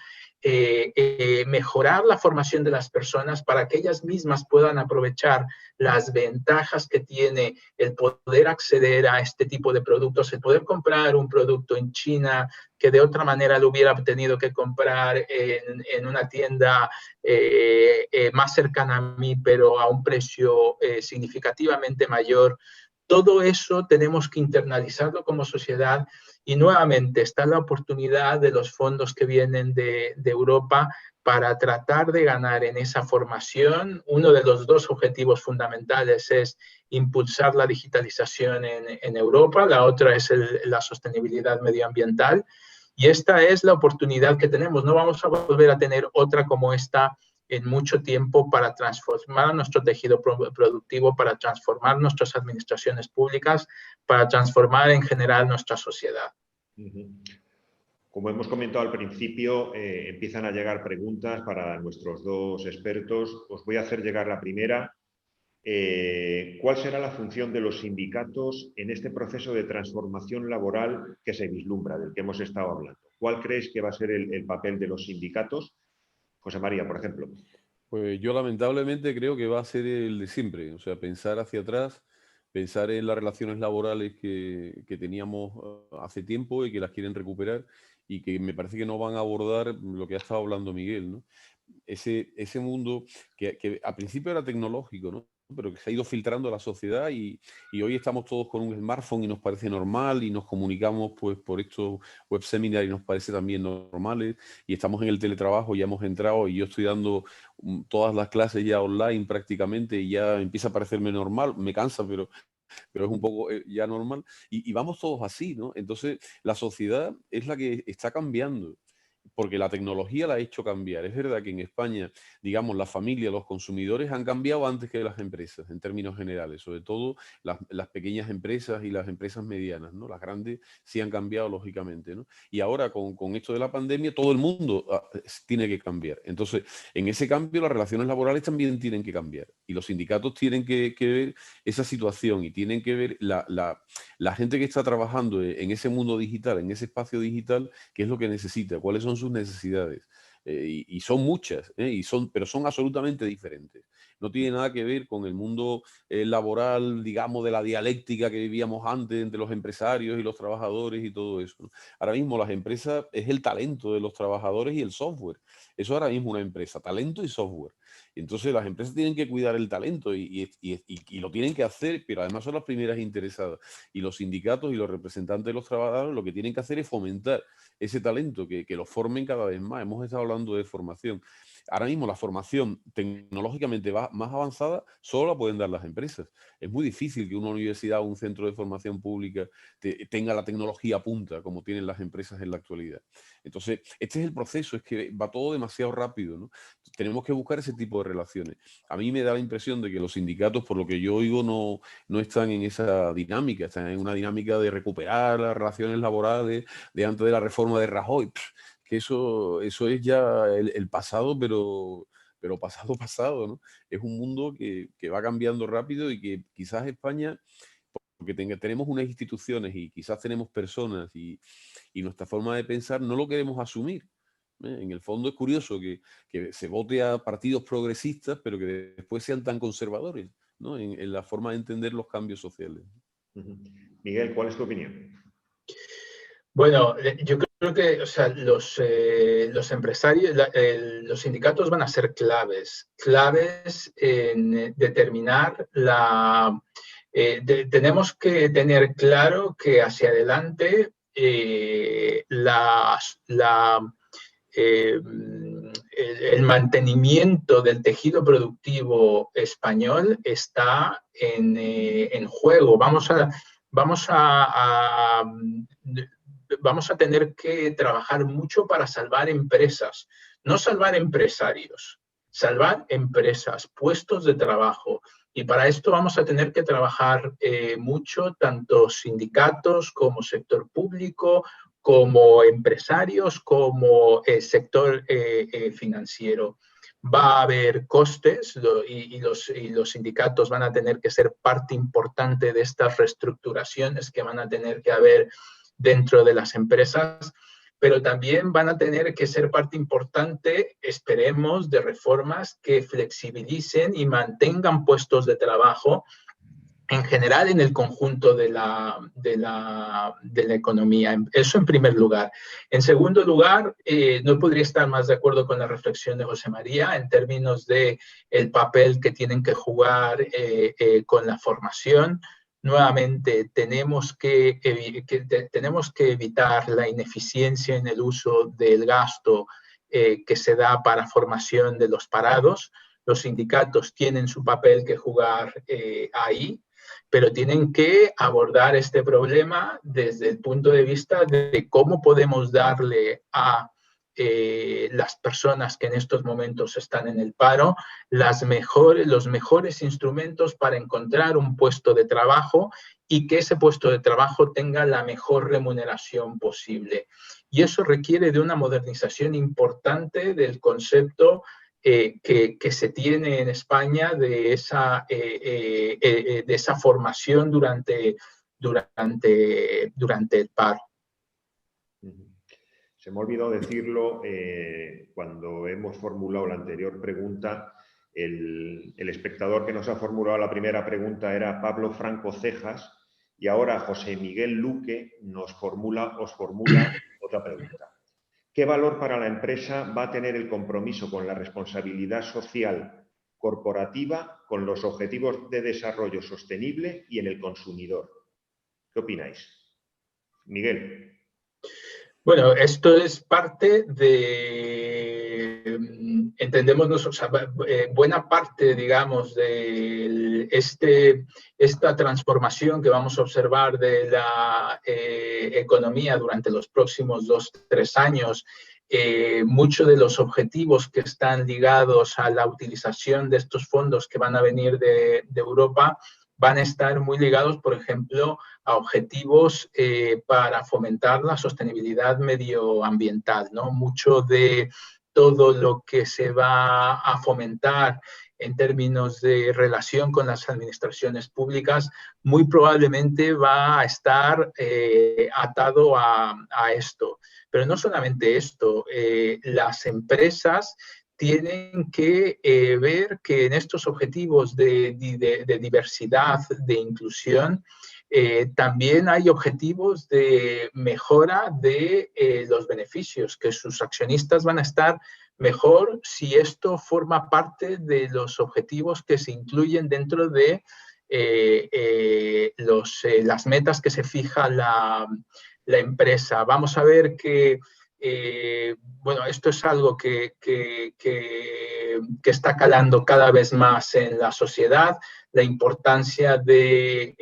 Speaker 1: mejorar la formación de las personas para que ellas mismas puedan aprovechar las ventajas que tiene el poder acceder a este tipo de productos, el poder comprar un producto en China que de otra manera lo hubiera tenido que comprar en una tienda más cercana a mí, pero a un precio significativamente mayor. Todo eso tenemos que internalizarlo como sociedad y nuevamente está la oportunidad de los fondos que vienen de Europa para tratar de ganar en esa formación. Uno de los dos objetivos fundamentales es impulsar la digitalización en Europa, la otra es la sostenibilidad medioambiental y esta es la oportunidad que tenemos. No vamos a volver a tener otra como esta en mucho tiempo para transformar nuestro tejido productivo, para transformar nuestras administraciones públicas, para transformar en general nuestra sociedad.
Speaker 2: Como hemos comentado al principio, empiezan a llegar preguntas para nuestros dos expertos. Os voy a hacer llegar la primera. ¿Cuál será la función de los sindicatos en este proceso de transformación laboral que se vislumbra, del que hemos estado hablando? ¿Cuál creéis que va a ser el papel de los sindicatos? José María, por ejemplo.
Speaker 3: Pues yo lamentablemente creo que va a ser el de siempre, o sea, pensar hacia atrás, pensar en las relaciones laborales que teníamos hace tiempo y que las quieren recuperar y que me parece que no van a abordar lo que ha estado hablando Miguel, ¿no? Ese mundo que al principio era tecnológico, ¿no? Pero que se ha ido filtrando a la sociedad y hoy estamos todos con un smartphone y nos parece normal y nos comunicamos pues por estos web seminars y nos parece también normales y estamos en el teletrabajo, ya hemos entrado y yo estoy dando todas las clases ya online prácticamente y ya empieza a parecerme normal, me cansa, pero es un poco ya normal y vamos todos así, ¿no? Entonces la sociedad es la que está cambiando porque la tecnología la ha hecho cambiar. Es verdad que en España, digamos, la familia, los consumidores han cambiado antes que las empresas, en términos generales, sobre todo las pequeñas empresas y las empresas medianas, ¿no? Las grandes sí han cambiado, lógicamente, ¿no? Y ahora, con esto de la pandemia, todo el mundo tiene que cambiar. Entonces, en ese cambio, las relaciones laborales también tienen que cambiar. Y los sindicatos tienen que ver esa situación y tienen que ver la gente que está trabajando en ese mundo digital, en ese espacio digital, qué es lo que necesita, cuáles son sus necesidades. Y son muchas, pero son absolutamente diferentes. No tiene nada que ver con el mundo laboral, digamos, de la dialéctica que vivíamos antes entre los empresarios y los trabajadores y todo eso, ¿no? Ahora mismo las empresas es el talento de los trabajadores y el software. Eso ahora mismo una empresa, talento y software. Entonces las empresas tienen que cuidar el talento y lo tienen que hacer, pero además son las primeras interesadas. Y los sindicatos y los representantes de los trabajadores lo que tienen que hacer es fomentar ese talento, que lo formen cada vez más. Hemos estado hablando de formación. Ahora mismo la formación tecnológicamente más avanzada solo la pueden dar las empresas. Es muy difícil que una universidad o un centro de formación pública tenga la tecnología a punta como tienen las empresas en la actualidad. Entonces, este es el proceso, es que va todo demasiado rápido, ¿no? Tenemos que buscar ese tipo de relaciones. A mí me da la impresión de que los sindicatos, por lo que yo oigo, no están en esa dinámica, están en una dinámica de recuperar las relaciones laborales de antes de la reforma de Rajoy. Que eso es ya el pasado, pero pasado, ¿no? Es un mundo que va cambiando rápido y que quizás España, porque tenemos unas instituciones y quizás tenemos personas y nuestra forma de pensar, no lo queremos asumir. En el fondo es curioso que se vote a partidos progresistas, pero que después sean tan conservadores, ¿no? En la forma de entender los cambios sociales.
Speaker 2: Miguel, ¿cuál es tu opinión?
Speaker 1: Bueno, yo creo que, o sea, los empresarios, los sindicatos van a ser claves en determinar tenemos que tener claro que hacia adelante el mantenimiento del tejido productivo español está en juego. Vamos a tener que trabajar mucho para salvar empresas, no salvar empresarios, salvar empresas, puestos de trabajo. Y para esto vamos a tener que trabajar mucho, tanto sindicatos como sector público, como empresarios, como sector financiero. Va a haber costes y los sindicatos van a tener que ser parte importante de estas reestructuraciones que van a tener que haber dentro de las empresas, pero también van a tener que ser parte importante, esperemos, de reformas que flexibilicen y mantengan puestos de trabajo en general en el conjunto de la economía. Eso en primer lugar. En segundo lugar, no podría estar más de acuerdo con la reflexión de José María en términos de el papel que tienen que jugar con la formación. Nuevamente, tenemos que evitar la ineficiencia en el uso del gasto que se da para formación de los parados. Los sindicatos tienen su papel que jugar ahí, pero tienen que abordar este problema desde el punto de vista de cómo podemos darle a las personas que en estos momentos están en el paro los mejores instrumentos para encontrar un puesto de trabajo y que ese puesto de trabajo tenga la mejor remuneración posible. Y eso requiere de una modernización importante del concepto que se tiene en España de esa formación durante el paro.
Speaker 2: Se me ha olvidado decirlo cuando hemos formulado la anterior pregunta. El espectador que nos ha formulado la primera pregunta era Pablo Franco Cejas y ahora José Miguel Luque os formula otra pregunta. ¿Qué valor para la empresa va a tener el compromiso con la responsabilidad social corporativa, con los objetivos de desarrollo sostenible y en el consumidor? ¿Qué opináis? Miguel.
Speaker 1: Bueno, esto es parte entendemos, o sea, buena parte, digamos, de esta transformación que vamos a observar de la economía durante los próximos 2-3 años. Muchos de los objetivos que están ligados a la utilización de estos fondos que van a venir de Europa van a estar muy ligados, por ejemplo, a objetivos para fomentar la sostenibilidad medioambiental, ¿no? Mucho de todo lo que se va a fomentar en términos de relación con las administraciones públicas, muy probablemente va a estar atado a esto. Pero no solamente esto, las empresas tienen que ver que en estos objetivos de diversidad, de inclusión, también hay objetivos de mejora de los beneficios, que sus accionistas van a estar mejor si esto forma parte de los objetivos que se incluyen dentro de las metas que se fija la empresa. Vamos a ver que bueno, esto es algo que está calando cada vez más en la sociedad, la importancia de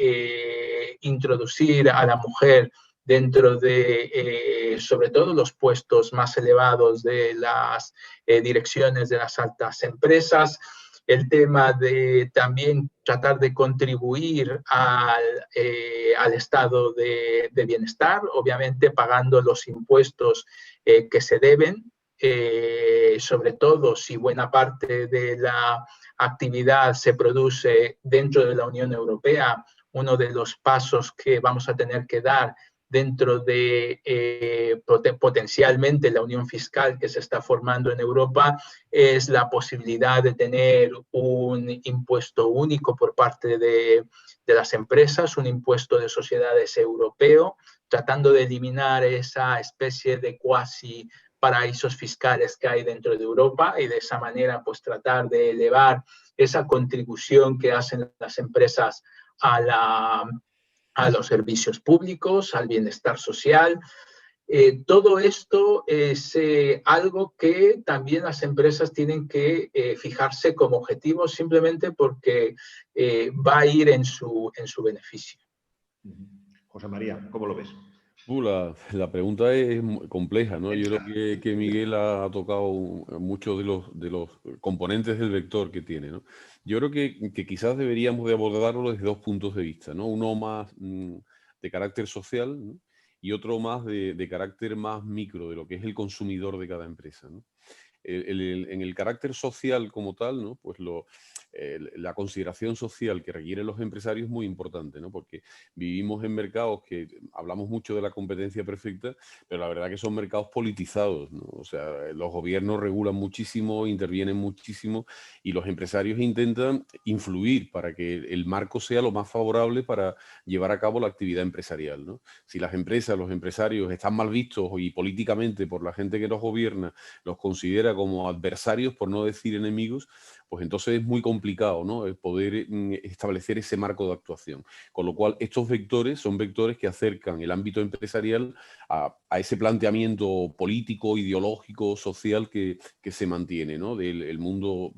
Speaker 1: introducir a la mujer dentro de, sobre todo, los puestos más elevados de las direcciones de las altas empresas. El tema de también tratar de contribuir al estado de bienestar, obviamente pagando los impuestos que se deben, sobre todo si buena parte de la actividad se produce dentro de la Unión Europea. Uno de los pasos que vamos a tener que dar dentro de potencialmente la unión fiscal que se está formando en Europa es la posibilidad de tener un impuesto único por parte de las empresas, un impuesto de sociedades europeo, tratando de eliminar esa especie de cuasi paraísos fiscales que hay dentro de Europa y de esa manera pues tratar de elevar esa contribución que hacen las empresas a los servicios públicos, al bienestar social. Todo esto es algo que también las empresas tienen que fijarse como objetivo simplemente porque va a ir en su beneficio.
Speaker 2: José María, ¿cómo lo ves?
Speaker 3: La pregunta es compleja, ¿no? Yo creo que Miguel ha tocado muchos de los componentes del vector que tiene, ¿no? Yo creo que quizás deberíamos de abordarlo desde dos puntos de vista, ¿no? Uno más de carácter social, ¿no? Y otro más de carácter más micro, de lo que es el consumidor de cada empresa, ¿no? En el carácter social como tal, ¿no? Pues la consideración social que requieren los empresarios es muy importante, ¿no? Porque vivimos en mercados que hablamos mucho de la competencia perfecta, pero la verdad que son mercados politizados, ¿no? O sea, los gobiernos regulan muchísimo, intervienen muchísimo y los empresarios intentan influir para que el marco sea lo más favorable para llevar a cabo la actividad empresarial, ¿no? Si las empresas, los empresarios están mal vistos y políticamente por la gente que los gobierna los considera como adversarios, por no decir enemigos, pues entonces es muy complicado, ¿no? El poder establecer ese marco de actuación. Con lo cual, estos vectores son vectores que acercan el ámbito empresarial a ese planteamiento político, ideológico, social que se mantiene, ¿no? Del mundo,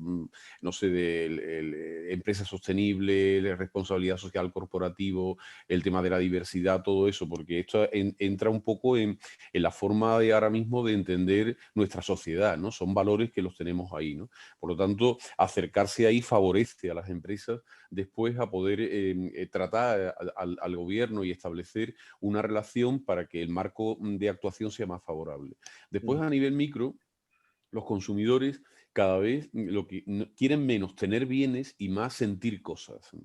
Speaker 3: no sé, de empresa sostenible, de responsabilidad social corporativo, el tema de la diversidad, todo eso, porque esto entra un poco en la forma de ahora mismo de entender nuestra sociedad, ¿no? Son valores que los tenemos ahí, ¿no? Por lo tanto, acercarse ahí favorece a las empresas después a poder tratar al gobierno y establecer una relación para que el marco de actuación sea más favorable. Después, a nivel micro, los consumidores cada vez quieren menos tener bienes y más sentir cosas, ¿no?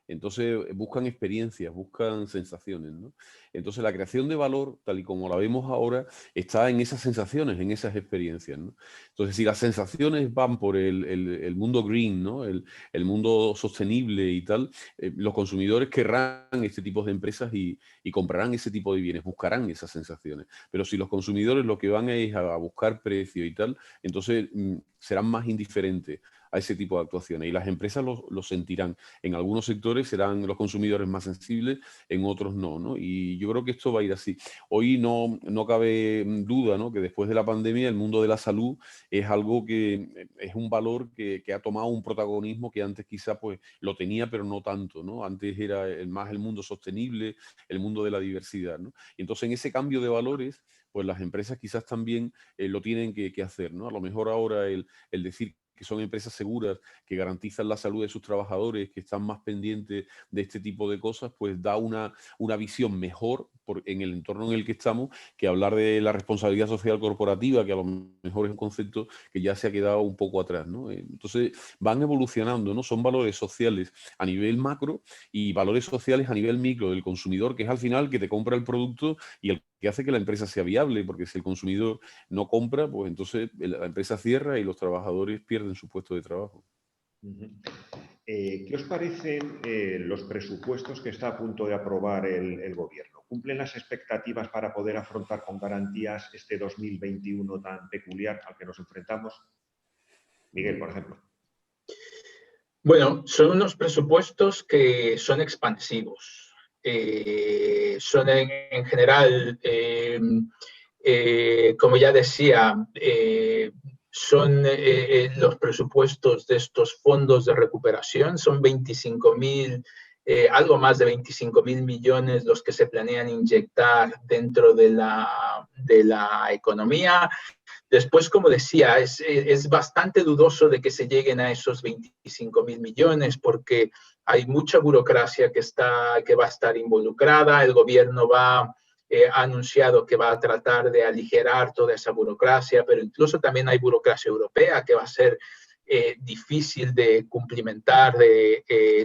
Speaker 3: Entonces buscan experiencias, buscan sensaciones, ¿no? Entonces la creación de valor, tal y como la vemos ahora, está en esas sensaciones, en esas experiencias, ¿no? Entonces si las sensaciones van por el mundo green, ¿no? El mundo sostenible y tal, los consumidores querrán este tipo de empresas y comprarán ese tipo de bienes, buscarán esas sensaciones. Pero si los consumidores lo que van es a buscar precio y tal, entonces serán más indiferentes a ese tipo de actuaciones y las empresas lo sentirán. En algunos sectores serán los consumidores más sensibles, en otros no, ¿no? Y yo creo que esto va a ir así. Hoy no cabe duda, ¿no? Que después de la pandemia el mundo de la salud es algo que es un valor que ha tomado un protagonismo que antes quizá pues lo tenía, pero no tanto, ¿no? Antes era más el mundo sostenible, el mundo de la diversidad, ¿no? Y entonces en ese cambio de valores, pues las empresas quizás también lo tienen que hacer, ¿no? A lo mejor ahora el decir que son empresas seguras, que garantizan la salud de sus trabajadores, que están más pendientes de este tipo de cosas, pues da una visión mejor en el entorno en el que estamos, que hablar de la responsabilidad social corporativa, que a lo mejor es un concepto que ya se ha quedado un poco atrás, ¿no? Entonces van evolucionando, ¿no? Son valores sociales a nivel macro y valores sociales a nivel micro del consumidor, que es al final que te compra el producto y el que hace que la empresa sea viable, porque si el consumidor no compra, pues entonces la empresa cierra y los trabajadores pierden su puesto de trabajo.
Speaker 2: ¿Qué os parecen los presupuestos que está a punto de aprobar el Gobierno? ¿Cumplen las expectativas para poder afrontar con garantías este 2021 tan peculiar al que nos enfrentamos? Miguel, por ejemplo.
Speaker 1: Bueno, son unos presupuestos que son expansivos. Son en general, como ya decía, son los presupuestos de estos fondos de recuperación, son 25.000, algo más de 25.000 millones los que se planean inyectar dentro de la economía. Después, como decía, es bastante dudoso de que se lleguen a esos 25.000 millones porque hay mucha burocracia que va a estar involucrada. El gobierno ha anunciado que va a tratar de aligerar toda esa burocracia, pero incluso también hay burocracia europea que va a ser difícil de cumplimentar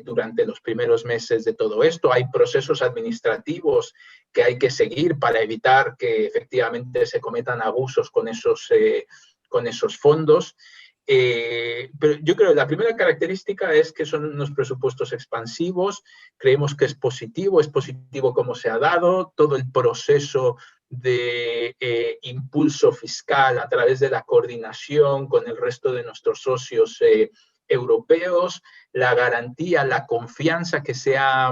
Speaker 1: durante los primeros meses de todo esto. Hay procesos administrativos que hay que seguir para evitar que efectivamente se cometan abusos con esos fondos. Pero yo creo que la primera característica es que son unos presupuestos expansivos. Creemos que es positivo como se ha dado todo el proceso de impulso fiscal a través de la coordinación con el resto de nuestros socios europeos, la garantía, la confianza que se ha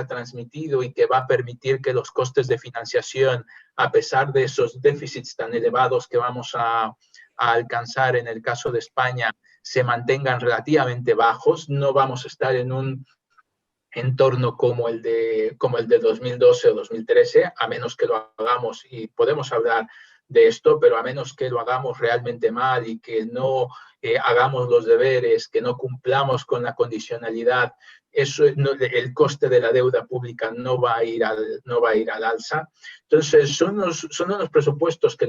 Speaker 1: transmitido y que va a permitir que los costes de financiación, a pesar de esos déficits tan elevados que vamos a alcanzar en el caso de España, se mantengan relativamente bajos. No vamos a estar en un entorno como el de 2012 o 2013, a menos que lo hagamos, y podemos hablar de esto, pero a menos que lo hagamos realmente mal y que no hagamos los deberes, que no cumplamos con la condicionalidad, el coste de la deuda pública no va a ir al alza. Entonces, son unos presupuestos que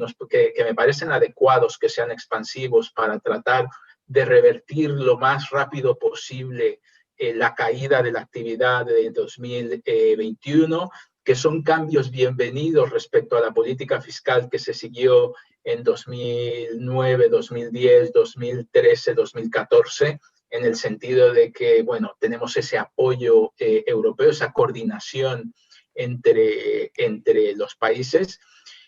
Speaker 1: me parecen adecuados, que sean expansivos para tratar de revertir lo más rápido posible la caída de la actividad de 2021, que son cambios bienvenidos respecto a la política fiscal que se siguió en 2009, 2010, 2013, 2014, en el sentido de que, bueno, tenemos ese apoyo europeo, esa coordinación entre los países.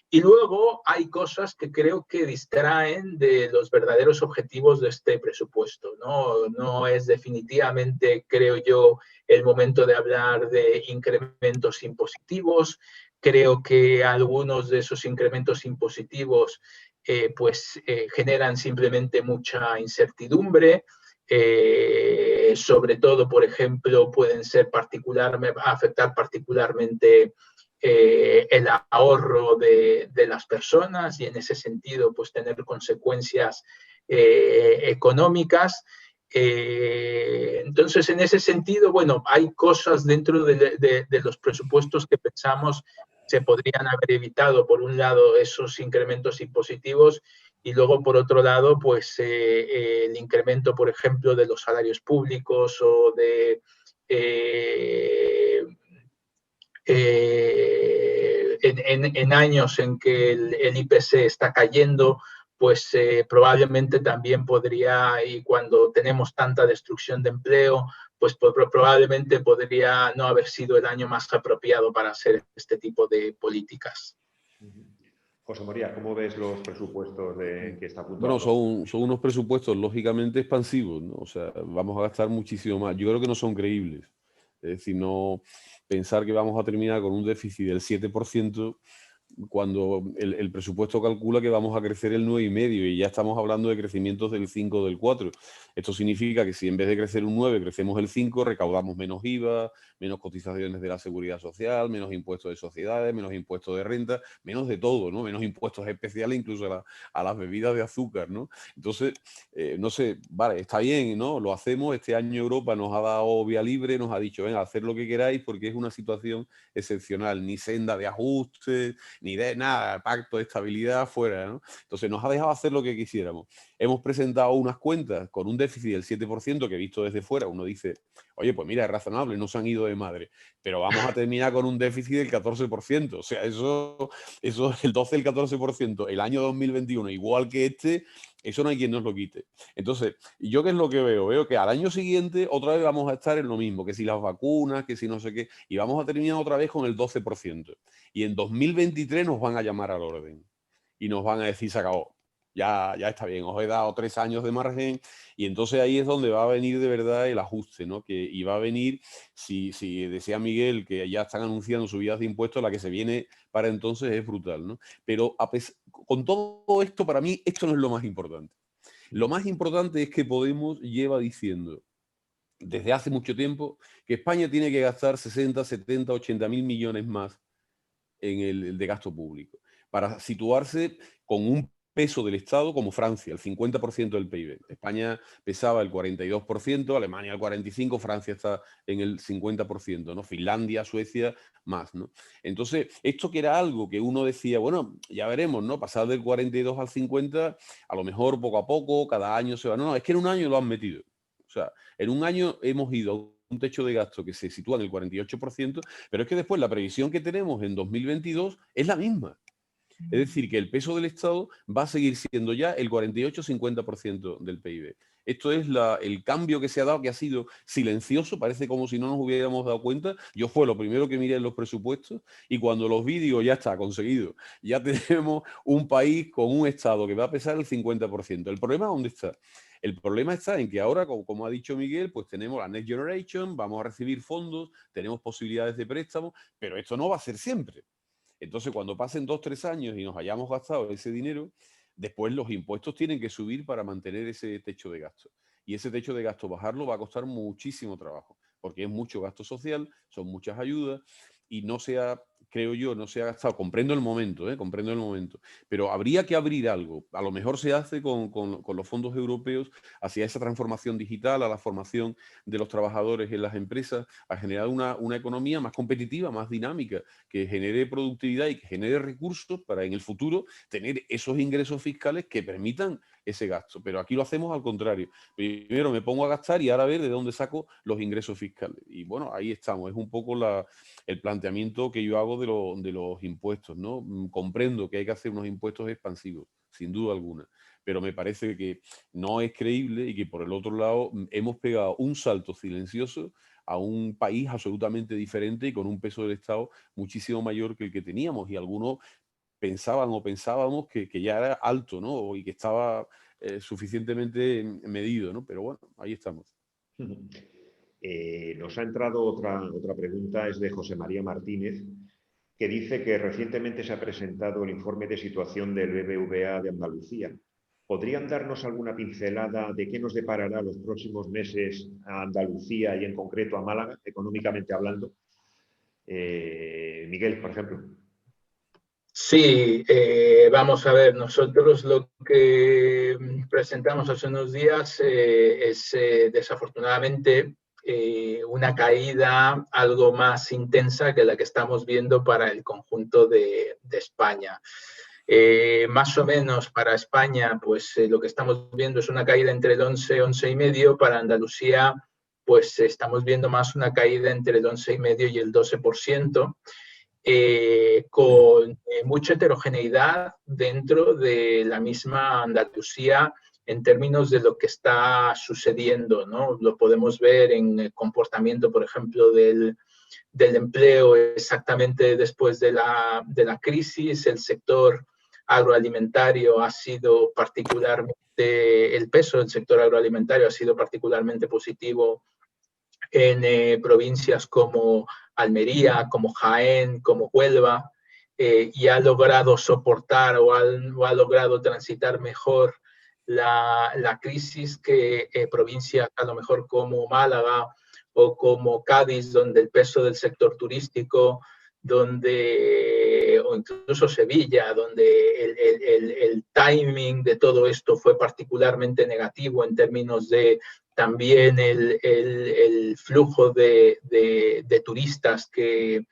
Speaker 1: Y luego hay cosas que creo que distraen de los verdaderos objetivos de este presupuesto. No es definitivamente, creo yo, el momento de hablar de incrementos impositivos. Creo que algunos de esos incrementos impositivos generan simplemente mucha incertidumbre. Sobre todo, por ejemplo, pueden afectar particularmente el ahorro de las personas y en ese sentido pues tener consecuencias económicas. Entonces, en ese sentido, bueno, hay cosas dentro de los presupuestos que pensamos se podrían haber evitado. Por un lado, esos incrementos impositivos y luego, por otro lado, pues el incremento, por ejemplo, de los salarios públicos o de en años en que el IPC está cayendo, pues probablemente también podría, y cuando tenemos tanta destrucción de empleo, pues probablemente podría no haber sido el año más apropiado para hacer este tipo de políticas.
Speaker 2: José María, ¿cómo ves los presupuestos que está a punto de
Speaker 3: Bueno,
Speaker 2: aprobar?
Speaker 3: son unos presupuestos lógicamente expansivos, ¿no? O sea, vamos a gastar muchísimo más. Yo creo que no son creíbles. Es decir, no pensar que vamos a terminar con un déficit del 7% cuando el presupuesto calcula que vamos a crecer el 9,5% y ya estamos hablando de crecimientos del 5 o del 4. Esto significa que si en vez de crecer un 9 crecemos el 5, recaudamos menos IVA, menos cotizaciones de la seguridad social, menos impuestos de sociedades, menos impuestos de renta, menos de todo, ¿no? Menos impuestos especiales incluso a las bebidas de azúcar, ¿no? Entonces, no sé, vale, está bien, ¿no? Lo hacemos. Este año Europa nos ha dado vía libre, nos ha dicho, venga, hacer lo que queráis porque es una situación excepcional, ni senda de ajustes, ni de nada, pacto de estabilidad fuera, ¿no? Entonces nos ha dejado hacer lo que quisiéramos. Hemos presentado unas cuentas con un déficit del 7% que visto desde fuera uno dice, oye, pues mira, es razonable, no se han ido de madre, pero vamos a terminar con un déficit del 14%. O sea, eso el 12, el 14%, el año 2021, igual que eso no hay quien nos lo quite. Entonces, ¿yo qué es lo que veo? Veo que al año siguiente otra vez vamos a estar en lo mismo, que si las vacunas, que si no sé qué, y vamos a terminar otra vez con el 12%. Y en 2023 nos van a llamar al orden y nos van a decir, se acabó. Ya está bien, os he dado 3 años de margen y entonces ahí es donde va a venir de verdad el ajuste, ¿no? Y va a venir, si decía Miguel, que ya están anunciando subidas de impuestos, la que se viene para entonces es brutal, ¿no? Pero con todo esto, para mí, esto no es lo más importante. Lo más importante es que Podemos lleva diciendo desde hace mucho tiempo que España tiene que gastar 60, 70, 80 mil millones más en el de gasto público para situarse con un peso del Estado como Francia, el 50% del PIB. España pesaba el 42%, Alemania el 45%, Francia está en el 50%, ¿no? Finlandia, Suecia, más, ¿no? Entonces, esto que era algo que uno decía, bueno, ya veremos, ¿no? Pasar del 42 al 50, a lo mejor poco a poco, cada año se va. No, es que en un año lo han metido. O sea, en un año hemos ido a un techo de gasto que se sitúa en el 48%, pero es que después la previsión que tenemos en 2022 es la misma. Es decir, que el peso del Estado va a seguir siendo ya el 48-50% del PIB. Esto es el cambio que se ha dado, que ha sido silencioso, parece como si no nos hubiéramos dado cuenta. Yo fue lo primero que miré en los presupuestos y cuando los vi digo, ya está, conseguido. Ya tenemos un país con un Estado que va a pesar el 50%. ¿El problema dónde está? El problema está en que ahora, como ha dicho Miguel, pues tenemos la Next Generation, vamos a recibir fondos, tenemos posibilidades de préstamo, pero esto no va a ser siempre. Entonces, cuando pasen 2 o 3 años y nos hayamos gastado ese dinero, después los impuestos tienen que subir para mantener ese techo de gasto. Y ese techo de gasto, bajarlo va a costar muchísimo trabajo, porque es mucho gasto social, son muchas ayudas y no se ha, creo yo, no se ha gastado. Comprendo el momento, pero habría que abrir algo. A lo mejor se hace con los fondos europeos hacia esa transformación digital, a la formación de los trabajadores en las empresas, a generar una economía más competitiva, más dinámica, que genere productividad y que genere recursos para en el futuro tener esos ingresos fiscales que permitan ese gasto. Pero aquí lo hacemos al contrario. Primero me pongo a gastar y ahora a ver de dónde saco los ingresos fiscales. Y bueno, ahí estamos. Es un poco el planteamiento que yo hago de los impuestos, ¿no? Comprendo que hay que hacer unos impuestos expansivos, sin duda alguna, pero me parece que no es creíble y que por el otro lado hemos pegado un salto silencioso a un país absolutamente diferente y con un peso del Estado muchísimo mayor que el que teníamos, y algunos pensábamos que ya era alto, ¿no? Y que estaba suficientemente medido, ¿no? Pero bueno, ahí estamos.
Speaker 2: Nos ha entrado otra pregunta, es de José María Martínez, que dice que recientemente se ha presentado el informe de situación del BBVA de Andalucía. ¿Podrían darnos alguna pincelada de qué nos deparará los próximos meses a Andalucía y en concreto a Málaga, económicamente hablando? Miguel, por ejemplo.
Speaker 1: Sí, vamos a ver, nosotros lo que presentamos hace unos días es desafortunadamente una caída algo más intensa que la que estamos viendo para el conjunto de España. Más o menos para España, pues lo que estamos viendo es una caída entre el 11, 11,5. Para Andalucía, pues estamos viendo más una caída entre el 11,5 y el 12%. Con mucha heterogeneidad dentro de la misma Andalucía en términos de lo que está sucediendo, ¿no? Lo podemos ver en el comportamiento, por ejemplo, del empleo exactamente después de la crisis. El sector agroalimentario ha sido particularmente, el peso del sector agroalimentario ha sido particularmente positivo en provincias como Almería, como Jaén, como Huelva, y ha logrado soportar o ha logrado transitar mejor la crisis que provincias a lo mejor como Málaga o como Cádiz, donde el peso del sector turístico, o incluso Sevilla, donde el timing de todo esto fue particularmente negativo en términos de también el flujo de turistas que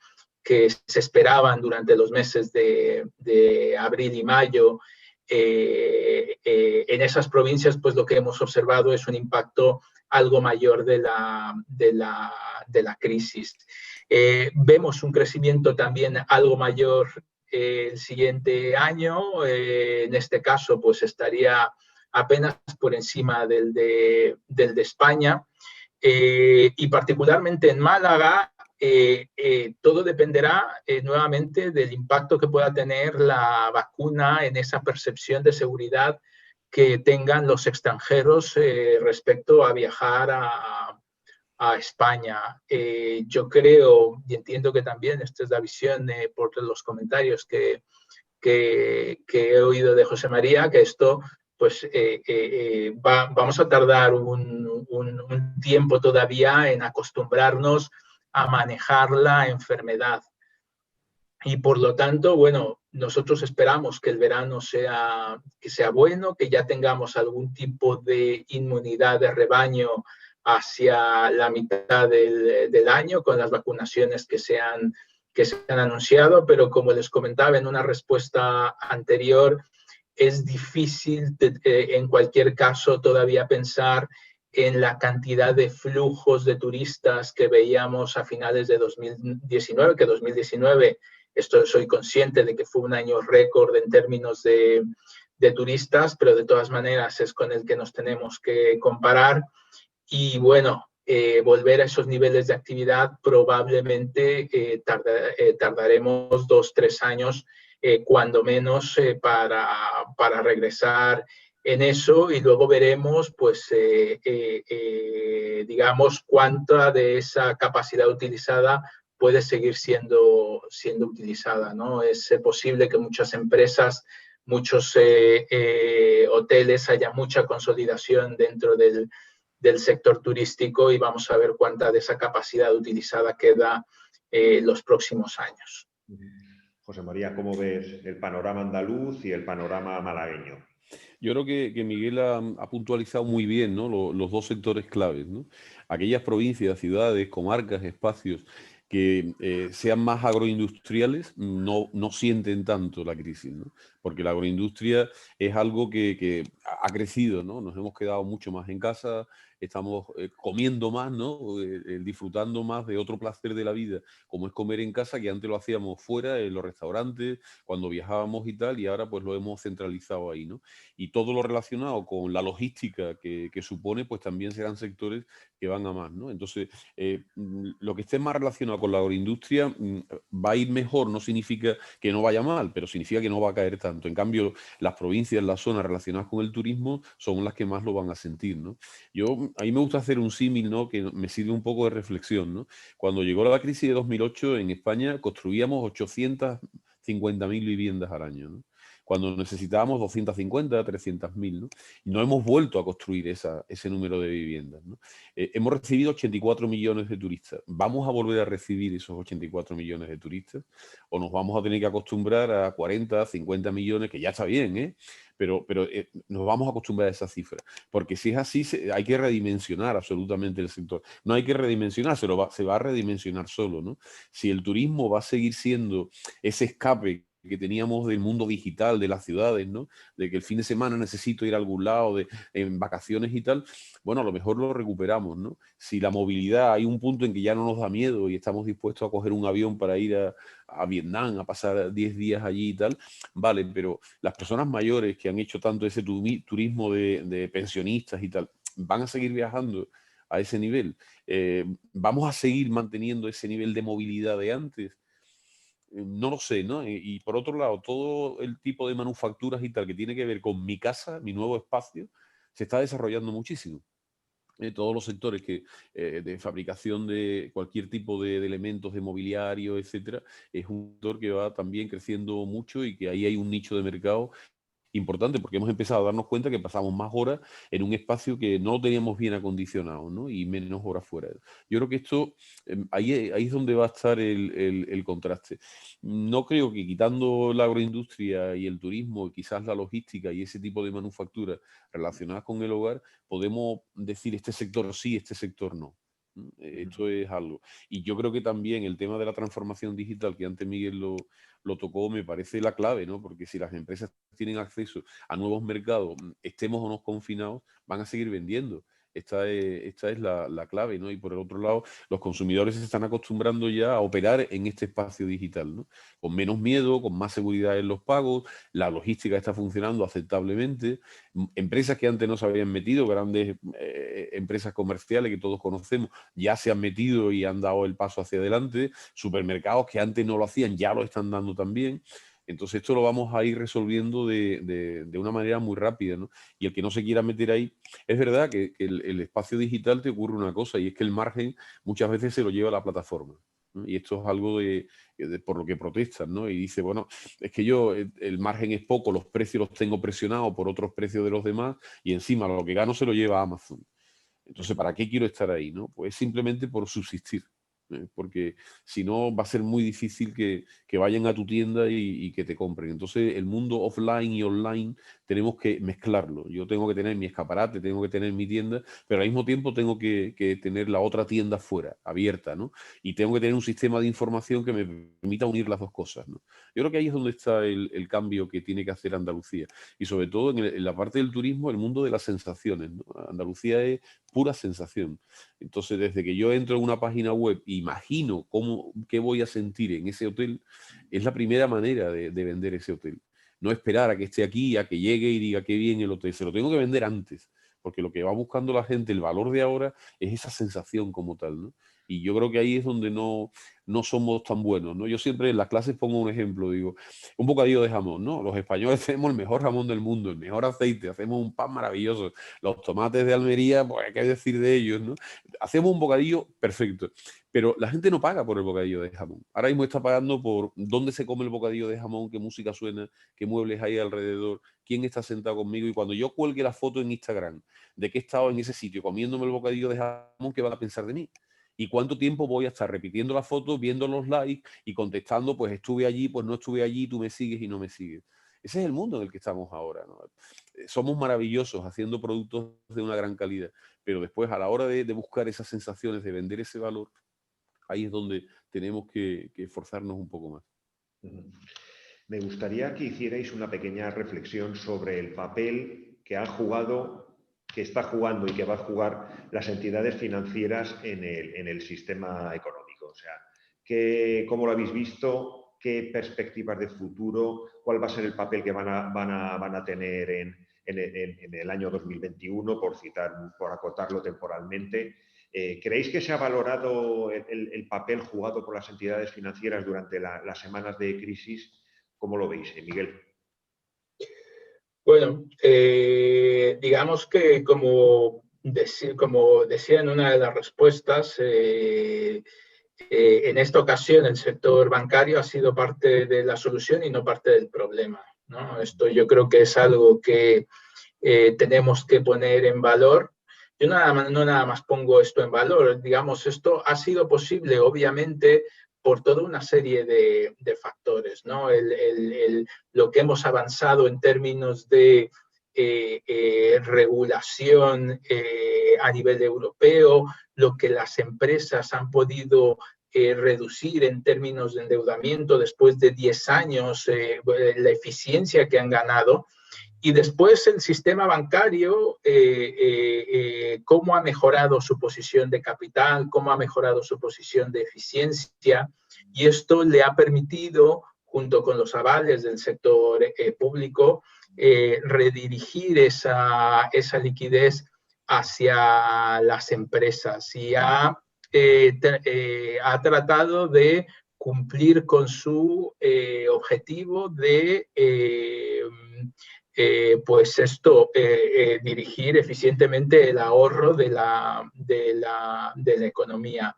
Speaker 1: que se esperaban durante los meses de abril y mayo. En esas provincias, pues lo que hemos observado es un impacto algo mayor de la crisis. Vemos un crecimiento también algo mayor el siguiente año. En este caso, pues estaría apenas por encima del de España. Y particularmente en Málaga, todo dependerá nuevamente del impacto que pueda tener la vacuna en esa percepción de seguridad que tengan los extranjeros respecto a viajar a España. Yo creo y entiendo que también esta es la visión por los comentarios que he oído de José María, que esto pues vamos a tardar un tiempo todavía en acostumbrarnos a manejar la enfermedad. Y por lo tanto, bueno, nosotros esperamos que el verano sea bueno, que ya tengamos algún tipo de inmunidad de rebaño hacia la mitad del año con las vacunaciones que se han anunciado, pero como les comentaba en una respuesta anterior, es difícil en cualquier caso todavía pensar en la cantidad de flujos de turistas que veíamos a finales de 2019, que 2019, soy consciente de que fue un año récord en términos de turistas, pero de todas maneras es con el que nos tenemos que comparar. Y bueno, volver a esos niveles de actividad probablemente tardaremos 2-3 años, cuando menos, para regresar en eso, y luego veremos, pues, digamos, cuánta de esa capacidad utilizada puede seguir siendo utilizada, ¿no? Es posible que muchas empresas, muchos hoteles, haya mucha consolidación dentro del sector turístico, y vamos a ver cuánta de esa capacidad utilizada queda los próximos años.
Speaker 2: José María, ¿cómo ves el panorama andaluz y el panorama malagueño?
Speaker 3: Yo creo que Miguel ha puntualizado muy bien, ¿no? Los dos sectores claves, ¿no? Aquellas provincias, ciudades, comarcas, espacios que sean más agroindustriales no sienten tanto la crisis, ¿no? Porque la agroindustria es algo que ha crecido, ¿no? Nos hemos quedado mucho más en casa, estamos comiendo más, ¿no? Disfrutando más de otro placer de la vida, como es comer en casa, que antes lo hacíamos fuera, en los restaurantes, cuando viajábamos y tal, y ahora pues lo hemos centralizado ahí, ¿no? Y todo lo relacionado con la logística que supone, pues también serán sectores que van a más, ¿no? Entonces, lo que esté más relacionado con la agroindustria va a ir mejor, no significa que no vaya mal, pero significa que no va a caer tanto. En cambio, las provincias, las zonas relacionadas con el turismo son las que más lo van a sentir, ¿no? A mí me gusta hacer un símil, ¿no? Que me sirve un poco de reflexión, ¿no? Cuando llegó la crisis de 2008 en España, construíamos 850.000 viviendas al año, ¿no? Cuando necesitábamos 250, 300.000, ¿no? Y no hemos vuelto a construir ese número de viviendas, ¿no? Hemos recibido 84 millones de turistas. ¿Vamos a volver a recibir esos 84 millones de turistas? ¿O nos vamos a tener que acostumbrar a 40, 50 millones, que ya está bien, ¿eh? Pero nos vamos a acostumbrar a esa cifra. Porque si es así, hay que redimensionar absolutamente el sector. No hay que redimensionar, se va a redimensionar solo, ¿no? Si el turismo va a seguir siendo ese escape que teníamos del mundo digital, de las ciudades, ¿no? De que el fin de semana necesito ir a algún lado, en vacaciones y tal, bueno, a lo mejor lo recuperamos, ¿no? Si la movilidad, hay un punto en que ya no nos da miedo y estamos dispuestos a coger un avión para ir a Vietnam, a pasar 10 días allí y tal, vale, pero las personas mayores que han hecho tanto ese turismo de pensionistas y tal, van a seguir viajando a ese nivel. Vamos a seguir manteniendo ese nivel de movilidad de antes. No lo sé, ¿no? Y por otro lado, todo el tipo de manufacturas y tal que tiene que ver con mi casa, mi nuevo espacio, se está desarrollando muchísimo. Todos los sectores de fabricación de cualquier tipo de elementos de mobiliario, etcétera, es un sector que va también creciendo mucho y que ahí hay un nicho de mercado importante, porque hemos empezado a darnos cuenta que pasamos más horas en un espacio que no lo teníamos bien acondicionado, ¿no? Y menos horas fuera. Yo creo que esto, ahí es donde va a estar el contraste. No creo que quitando la agroindustria y el turismo, quizás la logística y ese tipo de manufacturas relacionadas con el hogar, podemos decir este sector sí, este sector no. Esto es algo. Y yo creo que también el tema de la transformación digital, que antes Miguel lo tocó, me parece la clave, ¿no? Porque si las empresas tienen acceso a nuevos mercados, estemos o no confinados, van a seguir vendiendo. Esta es la clave, ¿no? Y por el otro lado, los consumidores se están acostumbrando ya a operar en este espacio digital, ¿no? Con menos miedo, con más seguridad en los pagos, la logística está funcionando aceptablemente. Empresas que antes no se habían metido, grandes empresas comerciales que todos conocemos, ya se han metido y han dado el paso hacia adelante. Supermercados que antes no lo hacían, ya lo están dando también. Entonces esto lo vamos a ir resolviendo de una manera muy rápida, ¿no? Y el que no se quiera meter ahí, es verdad que el espacio digital te ocurre una cosa, y es que el margen muchas veces se lo lleva la plataforma, ¿no? Y esto es algo por lo que protestan, ¿no? Y dice, bueno, es que yo el margen es poco, los precios los tengo presionados por otros precios de los demás, y encima lo que gano se lo lleva a Amazon. Entonces, ¿para qué quiero estar ahí, no? Pues simplemente por subsistir. Porque si no va a ser muy difícil que vayan a tu tienda y que te compren. Entonces el mundo offline y online tenemos que mezclarlo. Yo tengo que tener mi escaparate, tengo que tener mi tienda, pero al mismo tiempo tengo que tener la otra tienda fuera, abierta, ¿no? Y tengo que tener un sistema de información que me permita unir las dos cosas, ¿no? Yo creo que ahí es donde está el cambio que tiene que hacer Andalucía. Y sobre todo en la parte del turismo, el mundo de las sensaciones, ¿no? Andalucía es pura sensación. Entonces, desde que yo entro en una página web e imagino qué voy a sentir en ese hotel, es la primera manera de vender ese hotel. No esperar a que esté aquí, a que llegue y diga qué bien el hotel. Se lo tengo que vender antes, porque lo que va buscando la gente, el valor de ahora, es esa sensación como tal, ¿no? Y yo creo que ahí es donde no somos tan buenos, ¿no? Yo siempre en las clases pongo un ejemplo, digo, un bocadillo de jamón, ¿no? Los españoles tenemos el mejor jamón del mundo, el mejor aceite, hacemos un pan maravilloso. Los tomates de Almería, pues qué decir de ellos, ¿no? Hacemos un bocadillo perfecto, pero la gente no paga por el bocadillo de jamón. Ahora mismo está pagando por dónde se come el bocadillo de jamón, qué música suena, qué muebles hay alrededor, quién está sentado conmigo. Y cuando yo cuelgue la foto en Instagram de que he estado en ese sitio comiéndome el bocadillo de jamón, ¿qué van a pensar de mí? ¿Y cuánto tiempo voy a estar repitiendo la foto, viendo los likes y contestando, pues estuve allí, pues no estuve allí, tú me sigues y no me sigues? Ese es el mundo en el que estamos ahora, ¿no? Somos maravillosos haciendo productos de una gran calidad, pero después a la hora de buscar esas sensaciones, de vender ese valor, ahí es donde tenemos que esforzarnos un poco más.
Speaker 2: Me gustaría que hicierais una pequeña reflexión sobre el papel que han jugado, que está jugando y que va a jugar las entidades financieras en el sistema económico. O sea, ¿cómo lo habéis visto? ¿Qué perspectivas de futuro? ¿Cuál va a ser el papel que van a tener en el año 2021, por acotarlo temporalmente? ¿Creéis que se ha valorado el papel jugado por las entidades financieras durante las semanas de crisis? ¿Cómo lo veis, Miguel?
Speaker 1: Bueno, digamos que como decía en una de las respuestas, en esta ocasión el sector bancario ha sido parte de la solución y no parte del problema, ¿no? Esto yo creo que es algo que tenemos que poner en valor. Yo no nada más pongo esto en valor, digamos, esto ha sido posible obviamente por toda una serie de factores, ¿no? Lo que hemos avanzado en términos de regulación a nivel europeo, lo que las empresas han podido reducir en términos de endeudamiento después de 10 años, la eficiencia que han ganado. Y después el sistema bancario, cómo ha mejorado su posición de capital, cómo ha mejorado su posición de eficiencia. Y esto le ha permitido, junto con los avales del sector público, redirigir esa liquidez hacia las empresas y ha tratado de cumplir con su objetivo de pues esto, dirigir eficientemente el ahorro de la economía.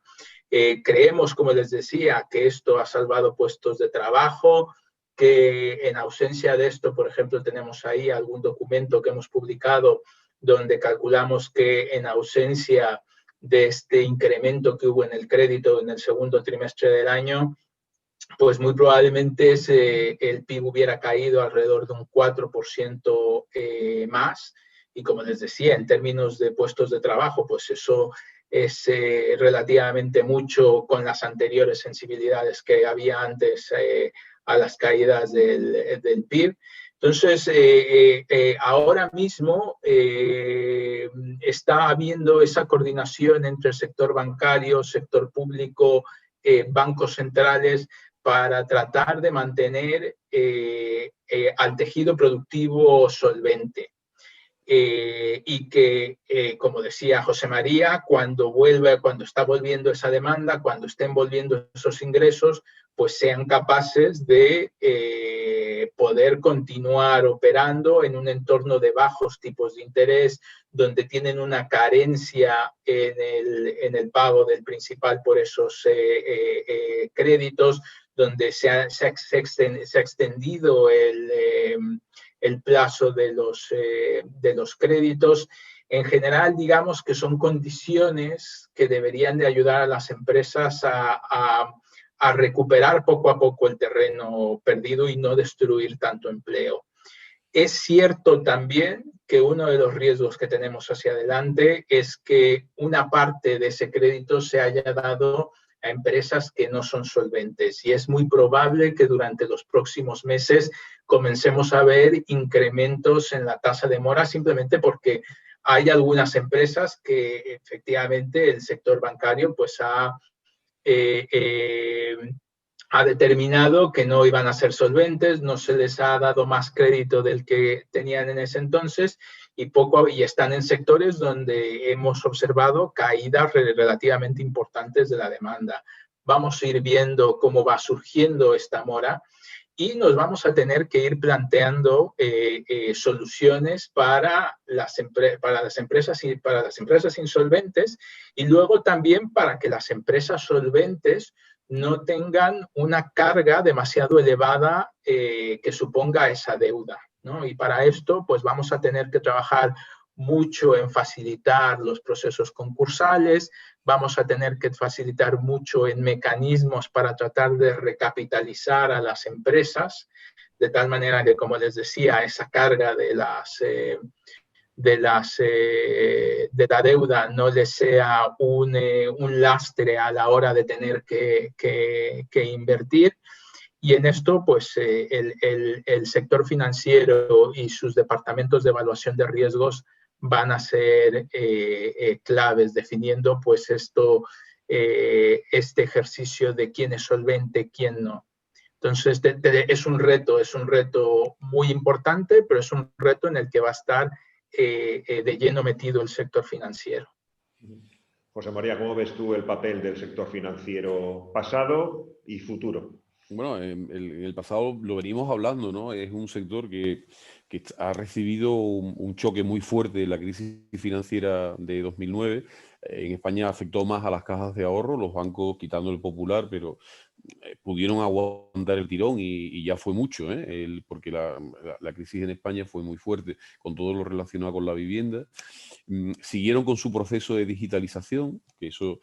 Speaker 1: Creemos, como les decía, que esto ha salvado puestos de trabajo, que en ausencia de esto, por ejemplo, tenemos ahí algún documento que hemos publicado donde calculamos que en ausencia de este incremento que hubo en el crédito en el segundo trimestre del año, pues muy probablemente el PIB hubiera caído alrededor de un 4% más. Y como les decía, en términos de puestos de trabajo, pues eso es relativamente mucho con las anteriores sensibilidades que había antes a las caídas del PIB. Entonces, ahora mismo está habiendo esa coordinación entre el sector bancario, sector público, bancos centrales, para tratar de mantener al tejido productivo solvente. Y que, como decía José María, cuando está volviendo esa demanda, cuando estén volviendo esos ingresos, pues sean capaces de poder continuar operando en un entorno de bajos tipos de interés, donde tienen una carencia en el pago del principal por esos créditos, donde se ha extendido el plazo de los créditos. En general, digamos que son condiciones que deberían de ayudar a las empresas a recuperar poco a poco el terreno perdido y no destruir tanto empleo. Es cierto también que uno de los riesgos que tenemos hacia adelante es que una parte de ese crédito se haya dado a empresas que no son solventes, y es muy probable que durante los próximos meses comencemos a ver incrementos en la tasa de mora, simplemente porque hay algunas empresas que efectivamente el sector bancario pues ha determinado que no iban a ser solventes, no se les ha dado más crédito del que tenían en ese entonces, y están en sectores donde hemos observado caídas relativamente importantes de la demanda. Vamos a ir viendo cómo va surgiendo esta mora y nos vamos a tener que ir planteando soluciones para las empresas insolventes, y luego también para que las empresas solventes no tengan una carga demasiado elevada que suponga esa deuda, ¿no? Y para esto, pues vamos a tener que trabajar mucho en facilitar los procesos concursales, vamos a tener que facilitar mucho en mecanismos para tratar de recapitalizar a las empresas, de tal manera que, como les decía, esa carga de la deuda no les sea un lastre a la hora de tener que invertir. Y en esto, pues, el sector financiero y sus departamentos de evaluación de riesgos van a ser claves, definiendo, pues, este ejercicio de quién es solvente, quién no. Entonces, es un reto muy importante, pero es un reto en el que va a estar de lleno metido el sector financiero.
Speaker 2: José María, ¿cómo ves tú el papel del sector financiero pasado y futuro?
Speaker 3: Bueno, en el pasado lo venimos hablando, ¿no? Es un sector que ha recibido un choque muy fuerte de la crisis financiera de 2009. En España afectó más a las cajas de ahorro, los bancos quitando el Popular, pero pudieron aguantar el tirón y ya fue mucho, ¿eh? Porque la crisis en España fue muy fuerte con todo lo relacionado con la vivienda. Siguieron con su proceso de digitalización, que eso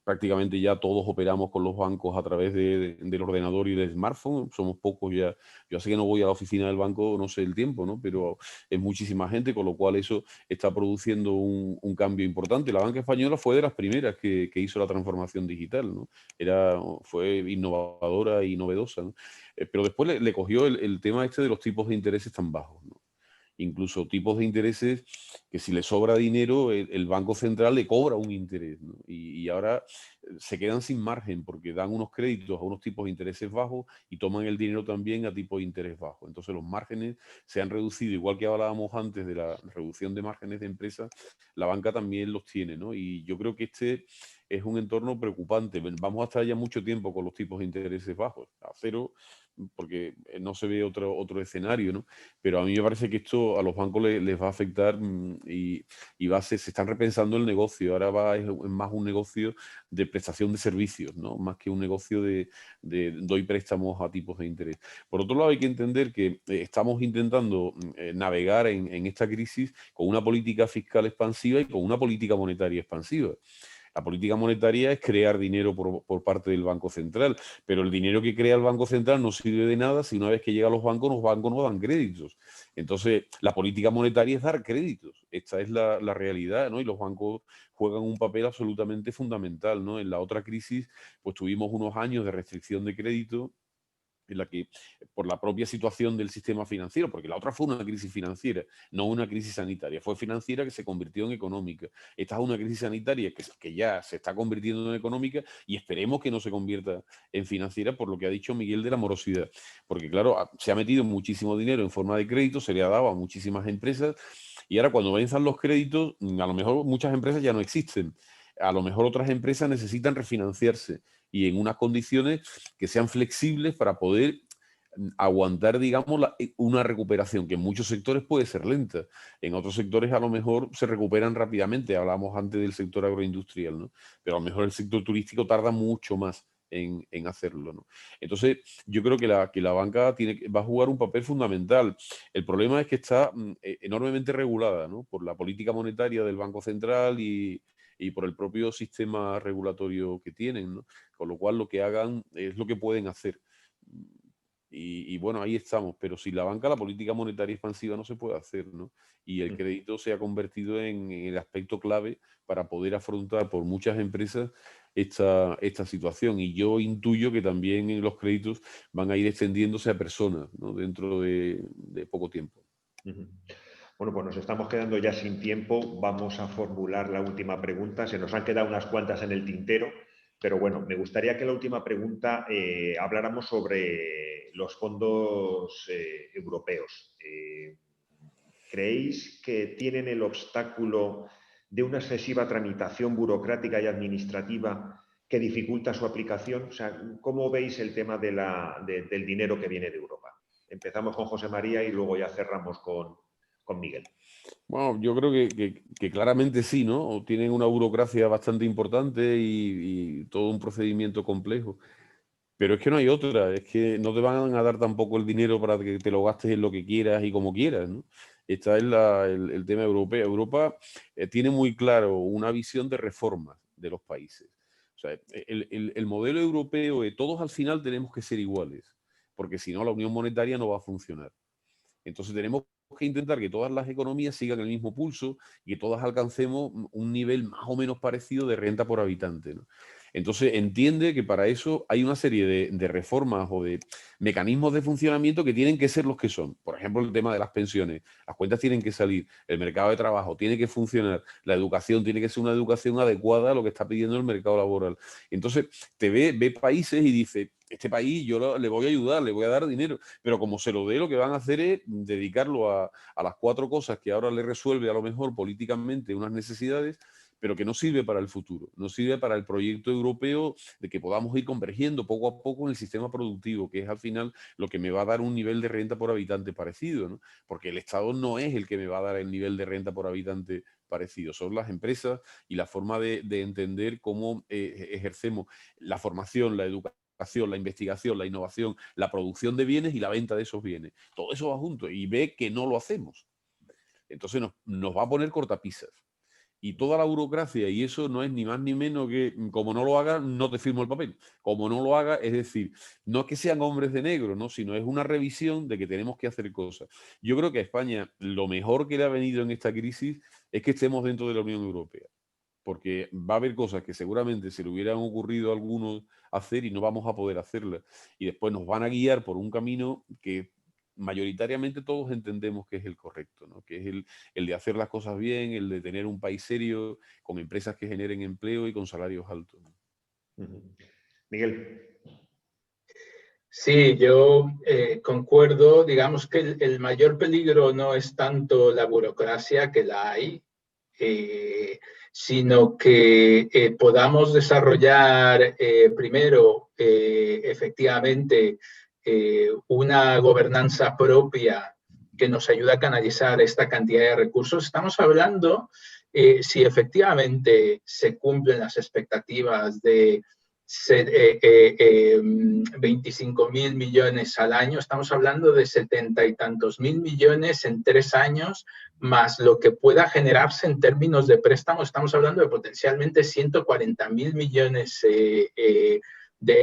Speaker 3: prácticamente ya todos operamos con los bancos a través del ordenador y del smartphone. Somos pocos ya. Yo sé que no voy a la oficina del banco, no sé el tiempo, ¿no? Pero es muchísima gente, con lo cual eso está produciendo un cambio importante. La banca española fue de las primeras que hizo la transformación digital, ¿no? Fue innovadora y novedosa, ¿no? Pero después le cogió el tema este de los tipos de intereses tan bajos, ¿no? Incluso tipos de intereses que si le sobra dinero, el Banco Central le cobra un interés, ¿no? Y ahora se quedan sin margen porque dan unos créditos a unos tipos de intereses bajos y toman el dinero también a tipos de interés bajos. Entonces los márgenes se han reducido, igual que hablábamos antes de la reducción de márgenes de empresas, la banca también los tiene, ¿no? Y yo creo que este es un entorno preocupante. Vamos a estar ya mucho tiempo con los tipos de intereses bajos, a cero, porque no se ve otro escenario, ¿no? Pero a mí me parece que esto a los bancos les va a afectar y se están repensando el negocio. Ahora es más un negocio de prestación de servicios, ¿no? Más que un negocio de doy préstamos a tipos de interés. Por otro lado, hay que entender que estamos intentando navegar en esta crisis con una política fiscal expansiva y con una política monetaria expansiva. La política monetaria es crear dinero por parte del Banco Central, pero el dinero que crea el Banco Central no sirve de nada si una vez que llega a los bancos no dan créditos. Entonces, la política monetaria es dar créditos. Esta es la realidad, ¿no? Y los bancos juegan un papel absolutamente fundamental, ¿no? En la otra crisis, pues tuvimos unos años de restricción de crédito en la que, por la propia situación del sistema financiero, porque la otra fue una crisis financiera, no una crisis sanitaria, fue financiera que se convirtió en económica. Esta es una crisis sanitaria que ya se está convirtiendo en económica y esperemos que no se convierta en financiera, por lo que ha dicho Miguel de la morosidad. Porque claro, se ha metido muchísimo dinero en forma de crédito, se le ha dado a muchísimas empresas y ahora cuando venzan los créditos, a lo mejor muchas empresas ya no existen. A lo mejor otras empresas necesitan refinanciarse y en unas condiciones que sean flexibles para poder aguantar, digamos, una recuperación que en muchos sectores puede ser lenta. En otros sectores a lo mejor se recuperan rápidamente. Hablamos antes del sector agroindustrial, ¿no? Pero a lo mejor el sector turístico tarda mucho más en hacerlo, ¿no? Entonces, yo creo que la banca va a jugar un papel fundamental. El problema es que está enormemente regulada, ¿no? Por la política monetaria del Banco Central y por el propio sistema regulatorio que tienen, ¿no? Con lo cual lo que hagan es lo que pueden hacer. Y bueno, ahí estamos, pero sin la banca la política monetaria expansiva no se puede hacer, ¿no? Y el crédito se ha convertido en el aspecto clave para poder afrontar por muchas empresas esta situación. Y yo intuyo que también los créditos van a ir extendiéndose a personas, ¿no? Dentro de poco tiempo.
Speaker 2: Bueno, pues nos estamos quedando ya sin tiempo. Vamos a formular la última pregunta. Se nos han quedado unas cuantas en el tintero, pero bueno, me gustaría que la última pregunta habláramos sobre los fondos europeos. ¿Creéis que tienen el obstáculo de una excesiva tramitación burocrática y administrativa que dificulta su aplicación? O sea, ¿cómo veis el tema del dinero que viene de Europa? Empezamos con José María y luego ya cerramos con Miguel.
Speaker 3: Bueno, yo creo que claramente sí, ¿no? Tienen una burocracia bastante importante y todo un procedimiento complejo. Pero es que no hay otra, es que no te van a dar tampoco el dinero para que te lo gastes en lo que quieras y como quieras, ¿no? Este es el tema europeo. Europa tiene muy claro una visión de reforma de los países. O sea, el modelo europeo de todos al final tenemos que ser iguales, porque si no la unión monetaria no va a funcionar. Entonces tenemos que intentar que todas las economías sigan el mismo pulso y que todas alcancemos un nivel más o menos parecido de renta por habitante, ¿no? Entonces entiende que para eso hay una serie de reformas o de mecanismos de funcionamiento que tienen que ser los que son. Por ejemplo, el tema de las pensiones. Las cuentas tienen que salir, el mercado de trabajo tiene que funcionar, la educación tiene que ser una educación adecuada a lo que está pidiendo el mercado laboral. Entonces ve países y dice, este país yo le voy a ayudar, le voy a dar dinero, pero como se lo dé, lo que van a hacer es dedicarlo a las cuatro cosas que ahora le resuelve a lo mejor políticamente unas necesidades, pero que no sirve para el futuro, no sirve para el proyecto europeo de que podamos ir convergiendo poco a poco en el sistema productivo, que es al final lo que me va a dar un nivel de renta por habitante parecido, ¿no? Porque el Estado no es el que me va a dar el nivel de renta por habitante parecido, son las empresas y la forma de entender cómo ejercemos la formación, la educación, la investigación, la innovación, la producción de bienes y la venta de esos bienes. Todo eso va junto y ve que no lo hacemos. Entonces nos va a poner cortapisas. Y toda la burocracia, y eso no es ni más ni menos que, como no lo haga, no te firmo el papel. Como no lo haga, es decir, no es que sean hombres de negro, ¿no? Sino es una revisión de que tenemos que hacer cosas. Yo creo que a España lo mejor que le ha venido en esta crisis es que estemos dentro de la Unión Europea. Porque va a haber cosas que seguramente se le hubieran ocurrido a algunos hacer y no vamos a poder hacerlas. Y después nos van a guiar por un camino que mayoritariamente todos entendemos que es el correcto, ¿no? Que es el de hacer las cosas bien, el de tener un país serio, con empresas que generen empleo y con salarios altos, ¿no?
Speaker 2: Miguel.
Speaker 1: Sí, yo concuerdo. Digamos que el mayor peligro no es tanto la burocracia, que la hay, sino que podamos desarrollar primero efectivamente una gobernanza propia que nos ayude a canalizar esta cantidad de recursos. Estamos hablando si efectivamente se cumplen las expectativas de 25.000 millones al año, estamos hablando de 70 y tantos mil millones en 3 años, más lo que pueda generarse en términos de préstamos, estamos hablando de potencialmente 140.000 millones de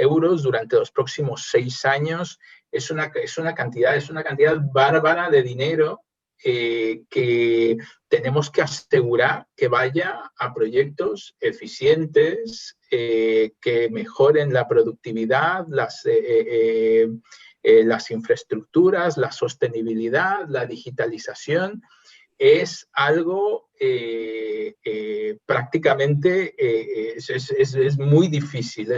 Speaker 1: euros durante los próximos 6 años. Es una cantidad bárbara de dinero que tenemos que asegurar que vaya a proyectos eficientes, que mejoren la productividad, las infraestructuras, la sostenibilidad, la digitalización. Es algo prácticamente, es muy difícil,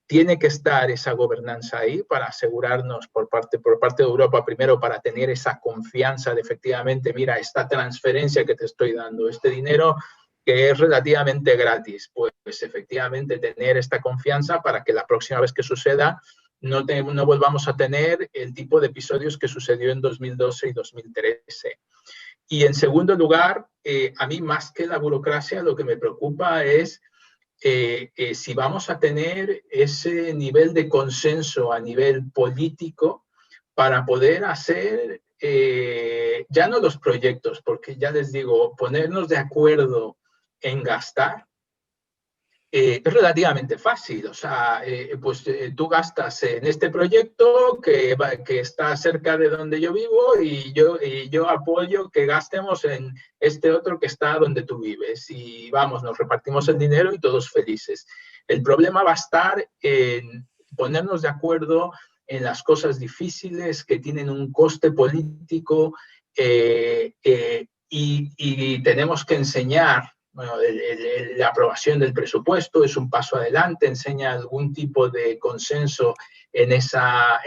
Speaker 1: tiene que estar esa gobernanza ahí para asegurarnos por parte de Europa, primero para tener esa confianza de efectivamente, mira, esta transferencia que te estoy dando, este dinero que es relativamente gratis, pues efectivamente tener esta confianza para que la próxima vez que suceda no volvamos a tener el tipo de episodios que sucedió en 2012 y 2013. Y en segundo lugar, a mí más que la burocracia, lo que me preocupa es si vamos a tener ese nivel de consenso a nivel político para poder hacer ya no los proyectos, porque ya les digo, ponernos de acuerdo en gastar es relativamente fácil. O sea, tú gastas en este proyecto que está cerca de donde yo vivo y yo apoyo que gastemos en este otro que está donde tú vives. Y vamos, nos repartimos el dinero y todos felices. El problema va a estar en ponernos de acuerdo en las cosas difíciles que tienen un coste político y tenemos que enseñar. Bueno, la aprobación del presupuesto es un paso adelante, enseña algún tipo de consenso en esa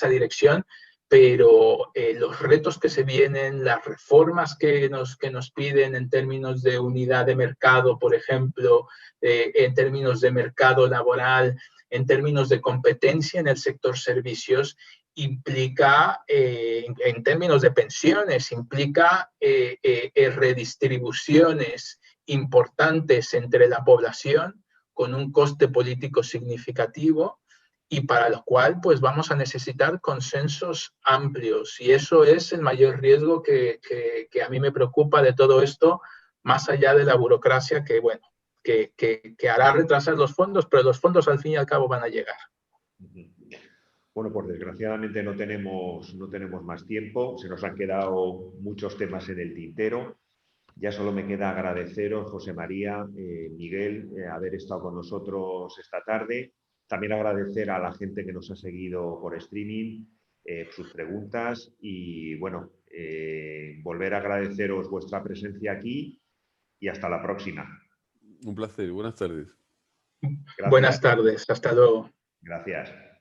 Speaker 1: dirección, pero los retos que se vienen, las reformas que nos piden en términos de unidad de mercado, por ejemplo, en términos de mercado laboral, en términos de competencia en el sector servicios, implica, en términos de pensiones, implica redistribuciones importantes entre la población con un coste político significativo y para lo cual pues vamos a necesitar consensos amplios y eso es el mayor riesgo que a mí me preocupa de todo esto, más allá de la burocracia que bueno, que hará retrasar los fondos, pero los fondos al fin y al cabo van a llegar.
Speaker 2: Bueno, pues desgraciadamente no tenemos más tiempo, se nos han quedado muchos temas en el tintero. Ya solo me queda agradeceros, José María, Miguel, haber estado con nosotros esta tarde. También agradecer a la gente que nos ha seguido por streaming, sus preguntas y, bueno, volver a agradeceros vuestra presencia aquí y hasta la próxima.
Speaker 3: Un placer. Buenas tardes.
Speaker 2: Gracias.
Speaker 1: Buenas tardes. Hasta luego.
Speaker 2: Gracias.